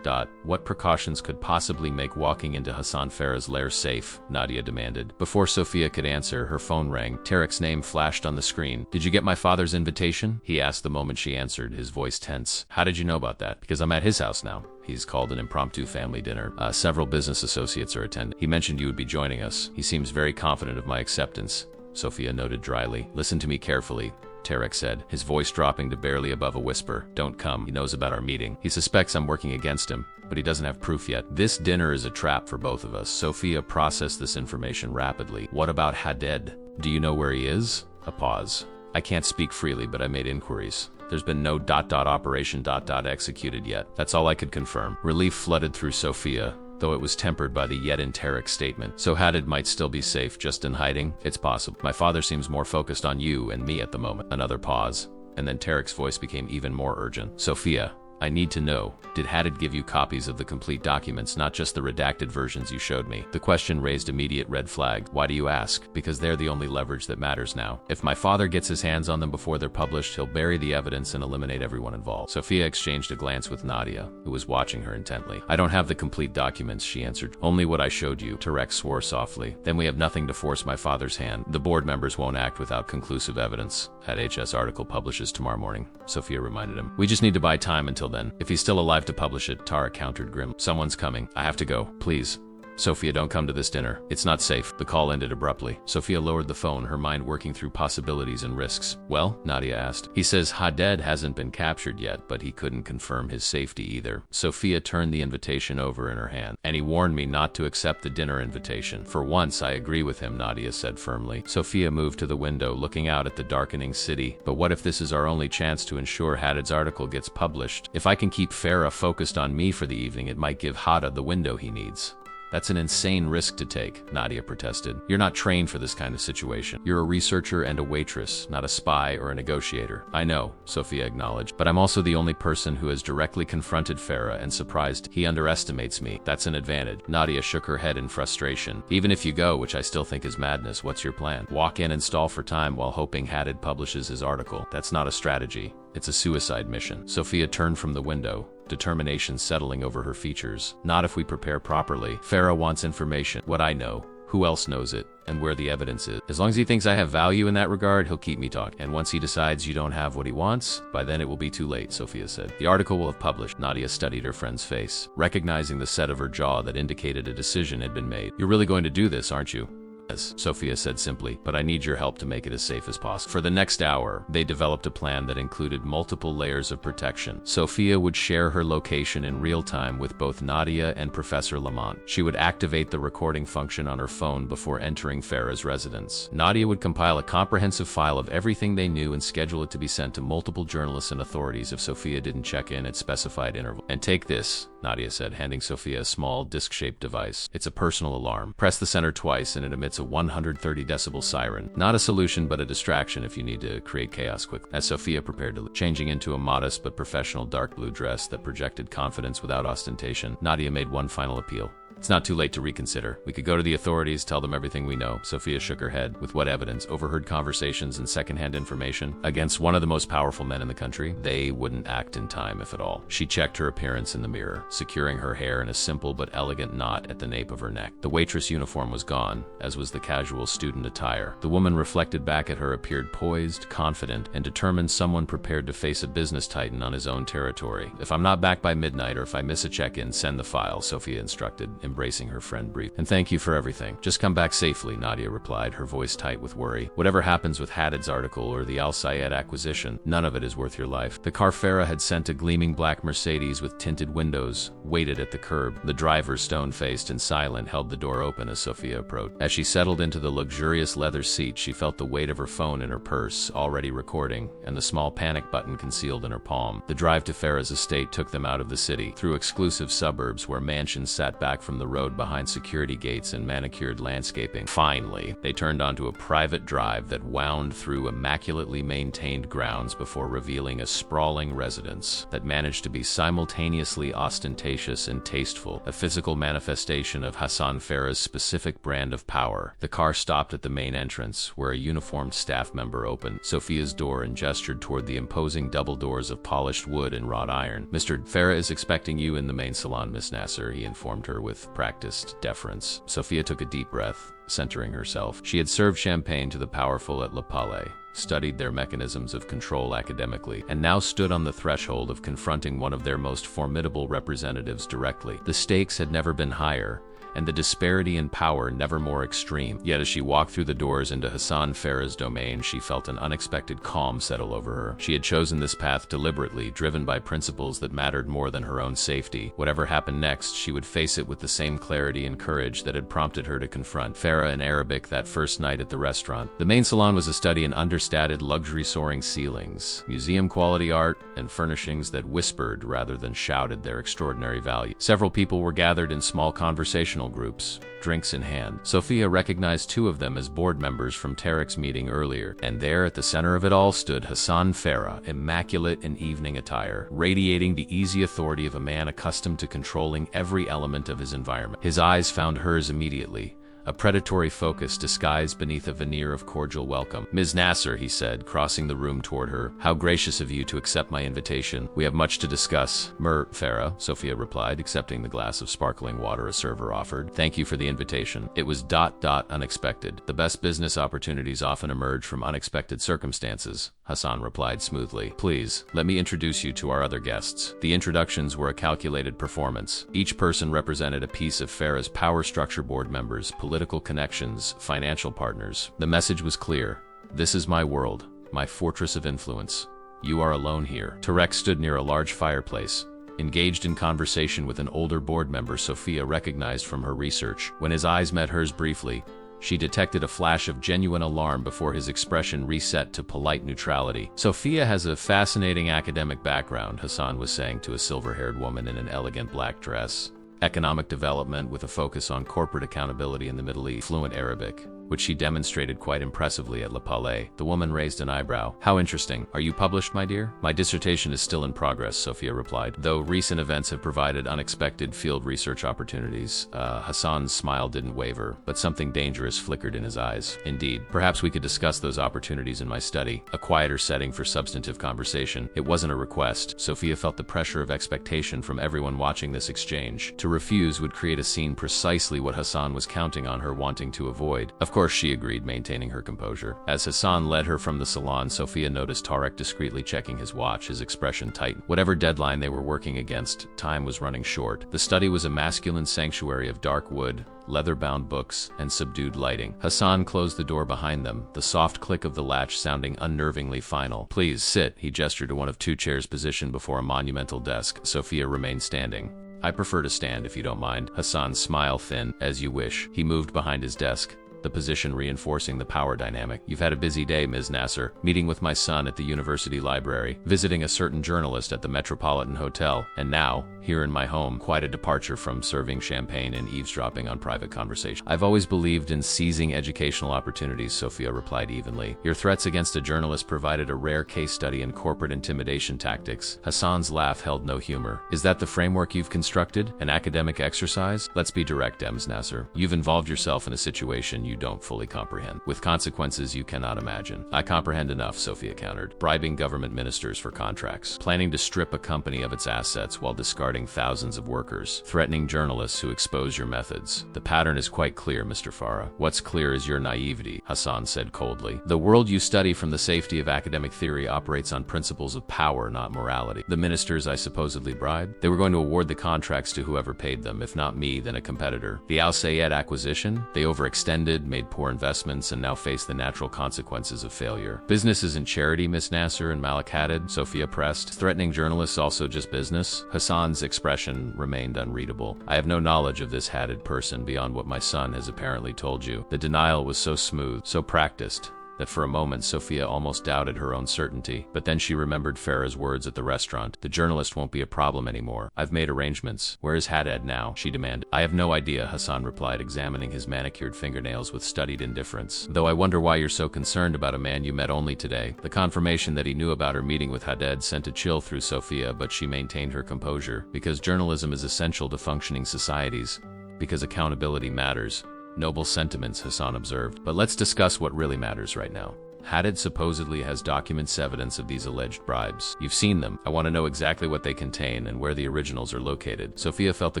what precautions could possibly make walking into Hassan Farah's lair safe? Nadia demanded. Before Sophia could answer, her phone rang. Tarek's name flashed on the screen. Did you get my father's invitation? He asked the moment she answered, his voice tense. How did you know about that? Because I'm at his house now. He's called an impromptu family dinner. Several business associates are attending. He mentioned you would be joining us. He seems very confident of my acceptance, Sophia noted dryly. Listen to me carefully, Tarek said, his voice dropping to barely above a whisper. Don't come. He knows about our meeting. He suspects I'm working against him, but he doesn't have proof yet. This dinner is a trap for both of us. Sophia processed this information rapidly. What about Haddad? Do you know where he is? A pause. I can't speak freely, but I made inquiries. There's been no ... operation ... executed yet. That's all I could confirm. Relief flooded through Sophia, though it was tempered by the yet in Tarek statement. So Haddad might still be safe, just in hiding? It's possible. My father seems more focused on you and me at the moment. Another pause, and then Tarek's voice became even more urgent. Sophia, I need to know, did Hadid give you copies of the complete documents, not just the redacted versions you showed me? The question raised immediate red flag. Why do you ask? Because they're the only leverage that matters now. If my father gets his hands on them before they're published, he'll bury the evidence and eliminate everyone involved. Sophia exchanged a glance with Nadia, who was watching her intently. I don't have the complete documents, she answered. Only what I showed you. Tarek swore softly. Then we have nothing to force my father's hand. The board members won't act without conclusive evidence. That HS article publishes tomorrow morning, Sophia reminded him. We just need to buy time until then. If he's still alive to publish it, Tara countered grimly. Someone's coming. I have to go. Please. Sophia, don't come to this dinner. It's not safe. The call ended abruptly. Sophia lowered the phone, her mind working through possibilities and risks. Well, Nadia asked. He says Hadid hasn't been captured yet, but he couldn't confirm his safety either. Sophia turned the invitation over in her hand. And he warned me not to accept the dinner invitation. For once, I agree with him, Nadia said firmly. Sophia moved to the window, looking out at the darkening city. But what if this is our only chance to ensure Hadid's article gets published? If I can keep Farah focused on me for the evening, it might give Hadid the window he needs. That's an insane risk to take, Nadia protested. You're not trained for this kind of situation. You're a researcher and a waitress, not a spy or a negotiator. I know, Sophia acknowledged, but I'm also the only person who has directly confronted Farah and surprised he underestimates me. That's an advantage. Nadia shook her head in frustration. Even if you go, which I still think is madness, what's your plan? Walk in and stall for time while hoping Hadid publishes his article. That's not a strategy. It's a suicide mission. Sophia turned from the window, determination settling over her features. Not if we prepare properly. Farah wants information. What I know. Who else knows it? And where the evidence is. As long as he thinks I have value in that regard, he'll keep me talking. And once he decides you don't have what he wants, by then it will be too late, Sophia said. The article will have published. Nadia studied her friend's face, recognizing the set of her jaw that indicated a decision had been made. You're really going to do this, aren't you? Yes, Sophia said simply, but I need your help to make it as safe as possible. For the next hour, they developed a plan that included multiple layers of protection. Sophia would share her location in real time with both Nadia and Professor Lamont. She would activate the recording function on her phone before entering Farah's residence. Nadia would compile a comprehensive file of everything they knew and schedule it to be sent to multiple journalists and authorities if Sophia didn't check in at specified intervals. And take this, Nadia said, handing Sophia a small, disc-shaped device. It's a personal alarm. Press the center twice and it emits a 130 decibel siren. Not a solution, but a distraction if you need to create chaos quickly. As Sophia prepared to leave, changing into a modest but professional dark blue dress that projected confidence without ostentation, Nadia made one final appeal. It's not too late to reconsider. We could go to the authorities, tell them everything we know. Sophia shook her head. With what evidence? Overheard conversations and secondhand information? Against one of the most powerful men in the country? They wouldn't act in time, if at all. She checked her appearance in the mirror, securing her hair in a simple but elegant knot at the nape of her neck. The waitress uniform was gone, as was the casual student attire. The woman reflected back at her appeared poised, confident, and determined, someone prepared to face a business titan on his own territory. If I'm not back by midnight or if I miss a check-in, send the file, Sophia instructed, embracing her friend briefly. And thank you for everything. Just come back safely, Nadia replied, her voice tight with worry. Whatever happens with Hadid's article or the Al Sayed acquisition, none of it is worth your life. The car Farah had sent, a gleaming black Mercedes with tinted windows, waited at the curb. The driver, stone-faced and silent, held the door open as Sophia approached. As she settled into the luxurious leather seat, she felt the weight of her phone in her purse, already recording, and the small panic button concealed in her palm. The drive to Farah's estate took them out of the city, through exclusive suburbs where mansions sat back from the road behind security gates and manicured landscaping. Finally, they turned onto a private drive that wound through immaculately maintained grounds before revealing a sprawling residence that managed to be simultaneously ostentatious and tasteful, a physical manifestation of Hassan Farah's specific brand of power. The car stopped at the main entrance, where a uniformed staff member opened Sophia's door and gestured toward the imposing double doors of polished wood and wrought iron. Mr. Farah is expecting you in the main salon, Miss Nasser, he informed her with practiced deference. Sophia took a deep breath, centering herself. She had served champagne to the powerful at Le Palais, studied their mechanisms of control academically, and now stood on the threshold of confronting one of their most formidable representatives directly. The stakes had never been higher, and the disparity in power never more extreme. Yet as she walked through the doors into Hassan Farah's domain, she felt an unexpected calm settle over her. She had chosen this path deliberately, driven by principles that mattered more than her own safety. Whatever happened next, she would face it with the same clarity and courage that had prompted her to confront Farah in Arabic that first night at the restaurant. The main salon was a study in understated luxury soaring ceilings, museum-quality art, and furnishings that whispered rather than shouted their extraordinary value. Several people were gathered in small conversational professional groups, drinks in hand. Sophia recognized two of them as board members from Tarek's meeting earlier, and there at the center of it all stood Hassan Farah, immaculate in evening attire, radiating the easy authority of a man accustomed to controlling every element of his environment. His eyes found hers immediately, a predatory focus disguised beneath a veneer of cordial welcome. "Ms. Nasser," he said, crossing the room toward her, "how gracious of you to accept my invitation. We have much to discuss." Farah, Sophia replied, accepting the glass of sparkling water a server offered. "Thank you for the invitation. It was unexpected. The best business opportunities often emerge from unexpected circumstances," Hassan replied smoothly. "Please, let me introduce you to our other guests." The introductions were a calculated performance. Each person represented a piece of Farah's power structure: board members, political connections, financial partners. The message was clear. "This is my world, my fortress of influence. You are alone here." Tarek stood near a large fireplace, engaged in conversation with an older board member Sophia recognized from her research. When his eyes met hers briefly, she detected a flash of genuine alarm before his expression reset to polite neutrality. "Sophia has a fascinating academic background," Hassan was saying to a silver-haired woman in an elegant black dress. "Economic development with a focus on corporate accountability in the Middle East, fluent Arabic, which she demonstrated quite impressively at Le Palais." The woman raised an eyebrow. "How interesting. Are you published, my dear?" "My dissertation is still in progress," Sophia replied, "though recent events have provided unexpected field research opportunities." Hassan's smile didn't waver, but something dangerous flickered in his eyes. "Indeed. Perhaps we could discuss those opportunities in my study, a quieter setting for substantive conversation." It wasn't a request. Sophia felt the pressure of expectation from everyone watching this exchange. To refuse would create a scene, precisely what Hassan was counting on her wanting to avoid. "Of course," she agreed, maintaining her composure. As Hassan led her from the salon, Sophia noticed Tarek discreetly checking his watch, his expression tightened. Whatever deadline they were working against, time was running short. The study was a masculine sanctuary of dark wood, leather-bound books, and subdued lighting. Hassan closed the door behind them, the soft click of the latch sounding unnervingly final. "Please sit," he gestured to one of two chairs positioned before a monumental desk. Sophia remained standing. "I prefer to stand, if you don't mind." Hassan's smile thinned. "As you wish." He moved behind his desk, the position reinforcing the power dynamic. "You've had a busy day, Ms. Nasser. Meeting with my son at the university library, visiting a certain journalist at the Metropolitan Hotel, and now, here in my home. Quite a departure from serving champagne and eavesdropping on private conversation." "I've always believed in seizing educational opportunities," Sophia replied evenly. "Your threats against a journalist provided a rare case study in corporate intimidation tactics." Hassan's laugh held no humor. "Is that the framework you've constructed? An academic exercise? Let's be direct, Ms. Nasser. You've involved yourself in a situation you don't fully comprehend, with consequences you cannot imagine." "I comprehend enough," Sophia countered. "Bribing government ministers for contracts, planning to strip a company of its assets while discarding thousands of workers, threatening journalists who expose your methods. The pattern is quite clear, Mr. Farah." "What's clear is your naivety," Hassan said coldly. "The world you study from the safety of academic theory operates on principles of power, not morality. The ministers I supposedly bribed, they were going to award the contracts to whoever paid them, if not me, then a competitor. The Al Sayed acquisition, they overextended, made poor investments, and now face the natural consequences of failure." "Business isn't charity, Miss Nasser and Malik Haddad," Sophia pressed. "Threatening journalists also just business?" Hassan's expression remained unreadable. "I have no knowledge of this Haddad person beyond what my son has apparently told you." The denial was so smooth, so practiced, that for a moment Sophia almost doubted her own certainty. But then she remembered Farah's words at the restaurant. "The journalist won't be a problem anymore. I've made arrangements." "Where is Haddad now?" she demanded. "I have no idea," Hassan replied, examining his manicured fingernails with studied indifference. "Though I wonder why you're so concerned about a man you met only today." The confirmation that he knew about her meeting with Haddad sent a chill through Sophia, but she maintained her composure. "Because journalism is essential to functioning societies. Because accountability matters." "Noble sentiments," Hassan observed. "But let's discuss what really matters right now. Haddad supposedly has documents evidence of these alleged bribes. You've seen them. I want to know exactly what they contain and where the originals are located." Sophia felt the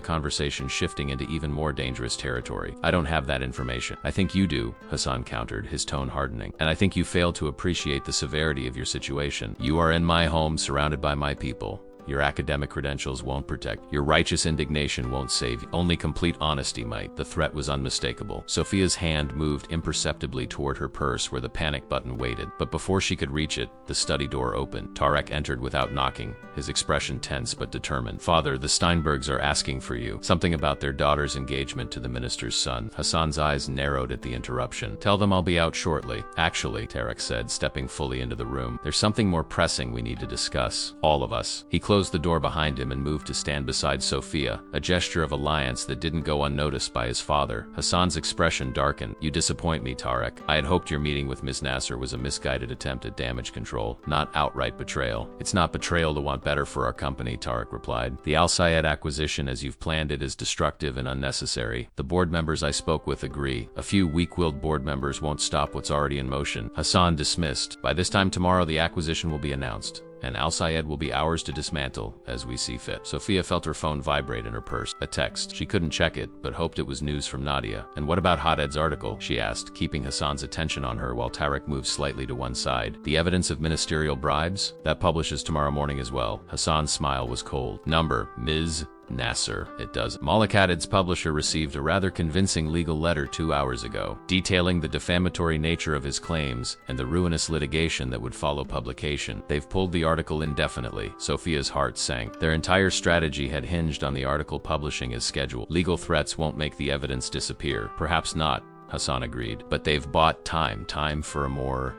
conversation shifting into even more dangerous territory. "I don't have that information." "I think you do," Hassan countered, his tone hardening. "And I think you fail to appreciate the severity of your situation. You are in my home, surrounded by my people. Your academic credentials won't protect. Your righteous indignation won't save you. Only complete honesty might." The threat was unmistakable. Sophia's hand moved imperceptibly toward her purse where the panic button waited. But before she could reach it, the study door opened. Tarek entered without knocking, his expression tense but determined. "Father, the Steinbergs are asking for you. Something about their daughter's engagement to the minister's son." Hassan's eyes narrowed at the interruption. "Tell them I'll be out shortly." "Actually," Tarek said, stepping fully into the room, "there's something more pressing we need to discuss. All of us." He closed closed the door behind him and moved to stand beside Sophia, a gesture of alliance that didn't go unnoticed by his father. Hassan's expression darkened. "You disappoint me, Tarek. I had hoped your meeting with Miss Nasser was a misguided attempt at damage control, not outright betrayal." "It's not betrayal to want better for our company," Tarek replied. "The Al Sayed acquisition as you've planned it is destructive and unnecessary. The board members I spoke with agree. A few weak-willed board members won't stop what's already in motion." Hassan dismissed. "By this time tomorrow the acquisition will be announced, and Al Sayed will be ours to dismantle as we see fit." Sophia felt her phone vibrate in her purse. A text. She couldn't check it, but hoped it was news from Nadia. "And what about Haded's article?" she asked, keeping Hassan's attention on her while Tarek moved slightly to one side. "The evidence of ministerial bribes? That publishes tomorrow morning as well." Hassan's smile was cold. "Number, Ms. Nasser. It does." Malik Hadid's publisher received a rather convincing legal letter 2 hours ago, detailing the defamatory nature of his claims and the ruinous litigation that would follow publication. "They've pulled the article indefinitely." Sophia's heart sank. Their entire strategy had hinged on the article publishing as scheduled. "Legal threats won't make the evidence disappear." "Perhaps not," Hassan agreed. "But they've bought time for a more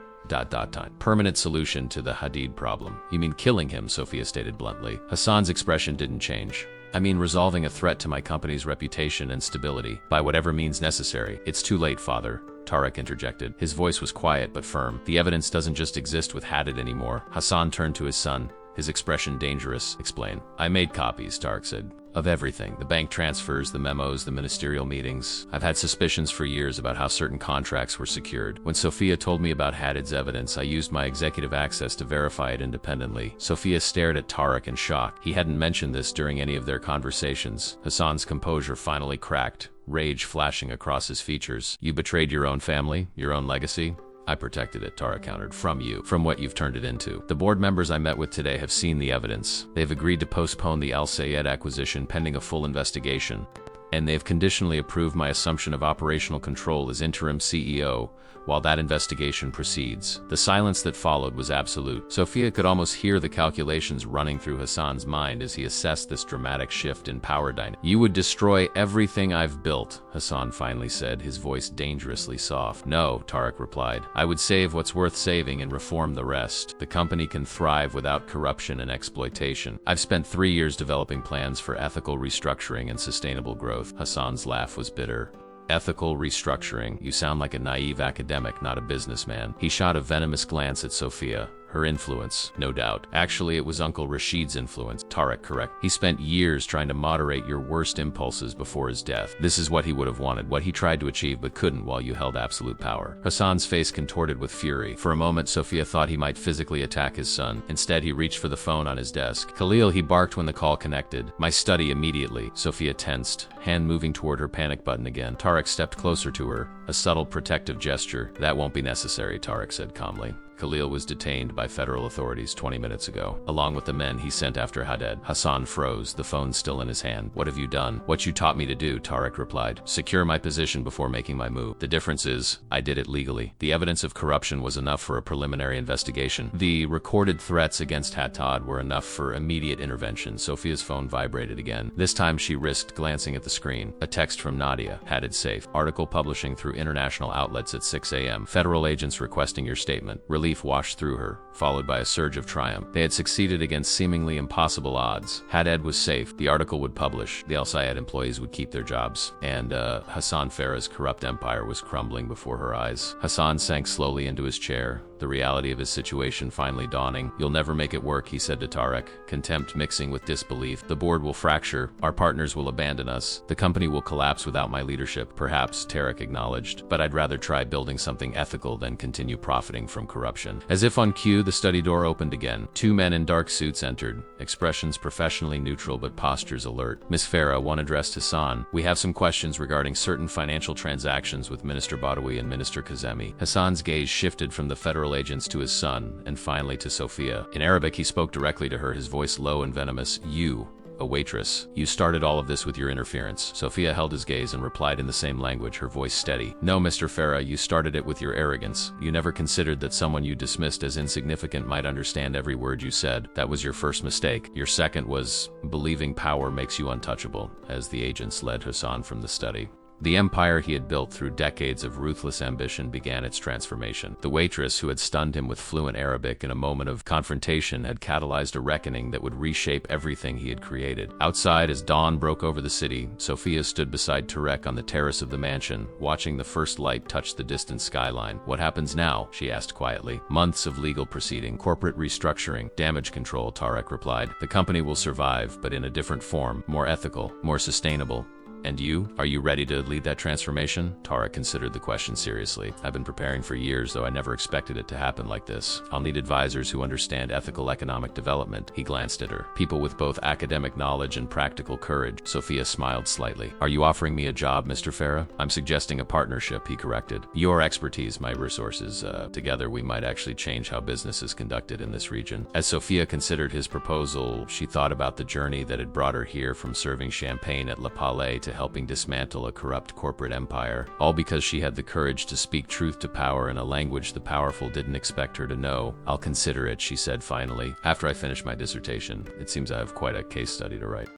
permanent solution to the Hadid problem." "You mean killing him?" Sophia stated bluntly. Hassan's expression didn't change. "I mean resolving a threat to my company's reputation and stability, by whatever means necessary." "It's too late, father," Tarek interjected. His voice was quiet but firm. "The evidence doesn't just exist with Hadid anymore." Hassan turned to his son, his expression dangerous. "Explain." "I made copies," Tarek said, "of everything. The bank transfers, the memos, the ministerial meetings. I've had suspicions for years about how certain contracts were secured. When Sophia told me about Hadid's evidence, I used my executive access to verify it independently." Sophia stared at Tarek in shock. He hadn't mentioned this during any of their conversations. Hassan's composure finally cracked, rage flashing across his features. "You betrayed your own family, your own legacy?" "I protected it," Tarek countered. "From you. From what you've turned it into." "The board members I met with today have seen the evidence. They've agreed to postpone the Al Sayed acquisition pending a full investigation. And they've conditionally approved my assumption of operational control as interim CEO while that investigation proceeds." The silence that followed was absolute. Sophia could almost hear the calculations running through Hassan's mind as he assessed this dramatic shift in power dynamic. "You would destroy everything I've built," Hassan finally said, his voice dangerously soft. "No," Tarek replied. "I would save what's worth saving and reform the rest. The company can thrive without corruption and exploitation. I've spent 3 years developing plans for ethical restructuring and sustainable growth." Hassan's laugh was bitter. "Ethical restructuring? You sound like a naive academic, not a businessman." He shot a venomous glance at Sophia. "Her influence, no doubt." "Actually, it was Uncle Rashid's influence," Tarek correct. "He spent years trying to moderate your worst impulses before his death. This is what he would have wanted, what he tried to achieve but couldn't while you held absolute power." Hassan's face contorted with fury. For a moment, Sophia thought he might physically attack his son. Instead, he reached for the phone on his desk. "Khalil," he barked when the call connected. "My study immediately." Sophia tensed, hand moving toward her panic button again. Tarek stepped closer to her, a subtle protective gesture. "That won't be necessary," Tarek said calmly. Khalil was detained by federal authorities 20 minutes ago, along with the men he sent after Hadid. Hassan froze, the phone still in his hand. "What have you done?" "What you taught me to do," Tarek replied. "Secure my position before making my move. The difference is, I did it legally. The evidence of corruption was enough for a preliminary investigation. The recorded threats against Hadid were enough for immediate intervention." Sophia's phone vibrated again. This time she risked glancing at the screen. A text from Nadia. "Hadid safe. Article publishing through international outlets at 6 a.m. Federal agents requesting your statement." Relief washed through her, followed by a surge of triumph. They had succeeded against seemingly impossible odds. Hadid was safe. The article would publish. The Al Sayed employees would keep their jobs. And Hassan Farah's corrupt empire was crumbling before her eyes. Hassan sank slowly into his chair, the reality of his situation finally dawning. "You'll never make it work," he said to Tarek, contempt mixing with disbelief. "The board will fracture. Our partners will abandon us. The company will collapse without my leadership." "Perhaps," Tarek acknowledged, "but I'd rather try building something ethical than continue profiting from corruption." As if on cue, the study door opened again. 2 men in dark suits entered, expressions professionally neutral but postures alert. "Miss Farah," one addressed Hassan, "we have some questions regarding certain financial transactions with Minister Badawi and Minister Kazemi." Hassan's gaze shifted from the federal agents to his son, and finally to Sophia. In Arabic, he spoke directly to her, his voice low and venomous. "You, a waitress. You started all of this with your interference." Sophia held his gaze and replied in the same language, her voice steady. "No, Mr. Farah, you started it with your arrogance. You never considered that someone you dismissed as insignificant might understand every word you said. That was your first mistake. Your second was believing power makes you untouchable," as the agents led Hassan from the study. The empire he had built through decades of ruthless ambition began its transformation. The waitress who had stunned him with fluent Arabic in a moment of confrontation had catalyzed a reckoning that would reshape everything he had created. Outside, as dawn broke over the city, Sophia stood beside Tarek on the terrace of the mansion, watching the first light touch the distant skyline. "What happens now?" she asked quietly. "Months of legal proceeding, corporate restructuring, damage control," Tarek replied. "The company will survive, but in a different form, more ethical, more sustainable." "And you? Are you ready to lead that transformation?" Tarek considered the question seriously. "I've been preparing for years, though I never expected it to happen like this. I'll need advisors who understand ethical economic development." He glanced at her. "People with both academic knowledge and practical courage." Sophia smiled slightly. "Are you offering me a job, Mr. Farah?" "I'm suggesting a partnership," he corrected. "Your expertise, my resources. Together we might actually change how business is conducted in this region." As Sophia considered his proposal, she thought about the journey that had brought her here, from serving champagne at Le Palais to helping dismantle a corrupt corporate empire, all because she had the courage to speak truth to power in a language the powerful didn't expect her to know. "I'll consider it," she said finally. "After I finish my dissertation. It seems I have quite a case study to write."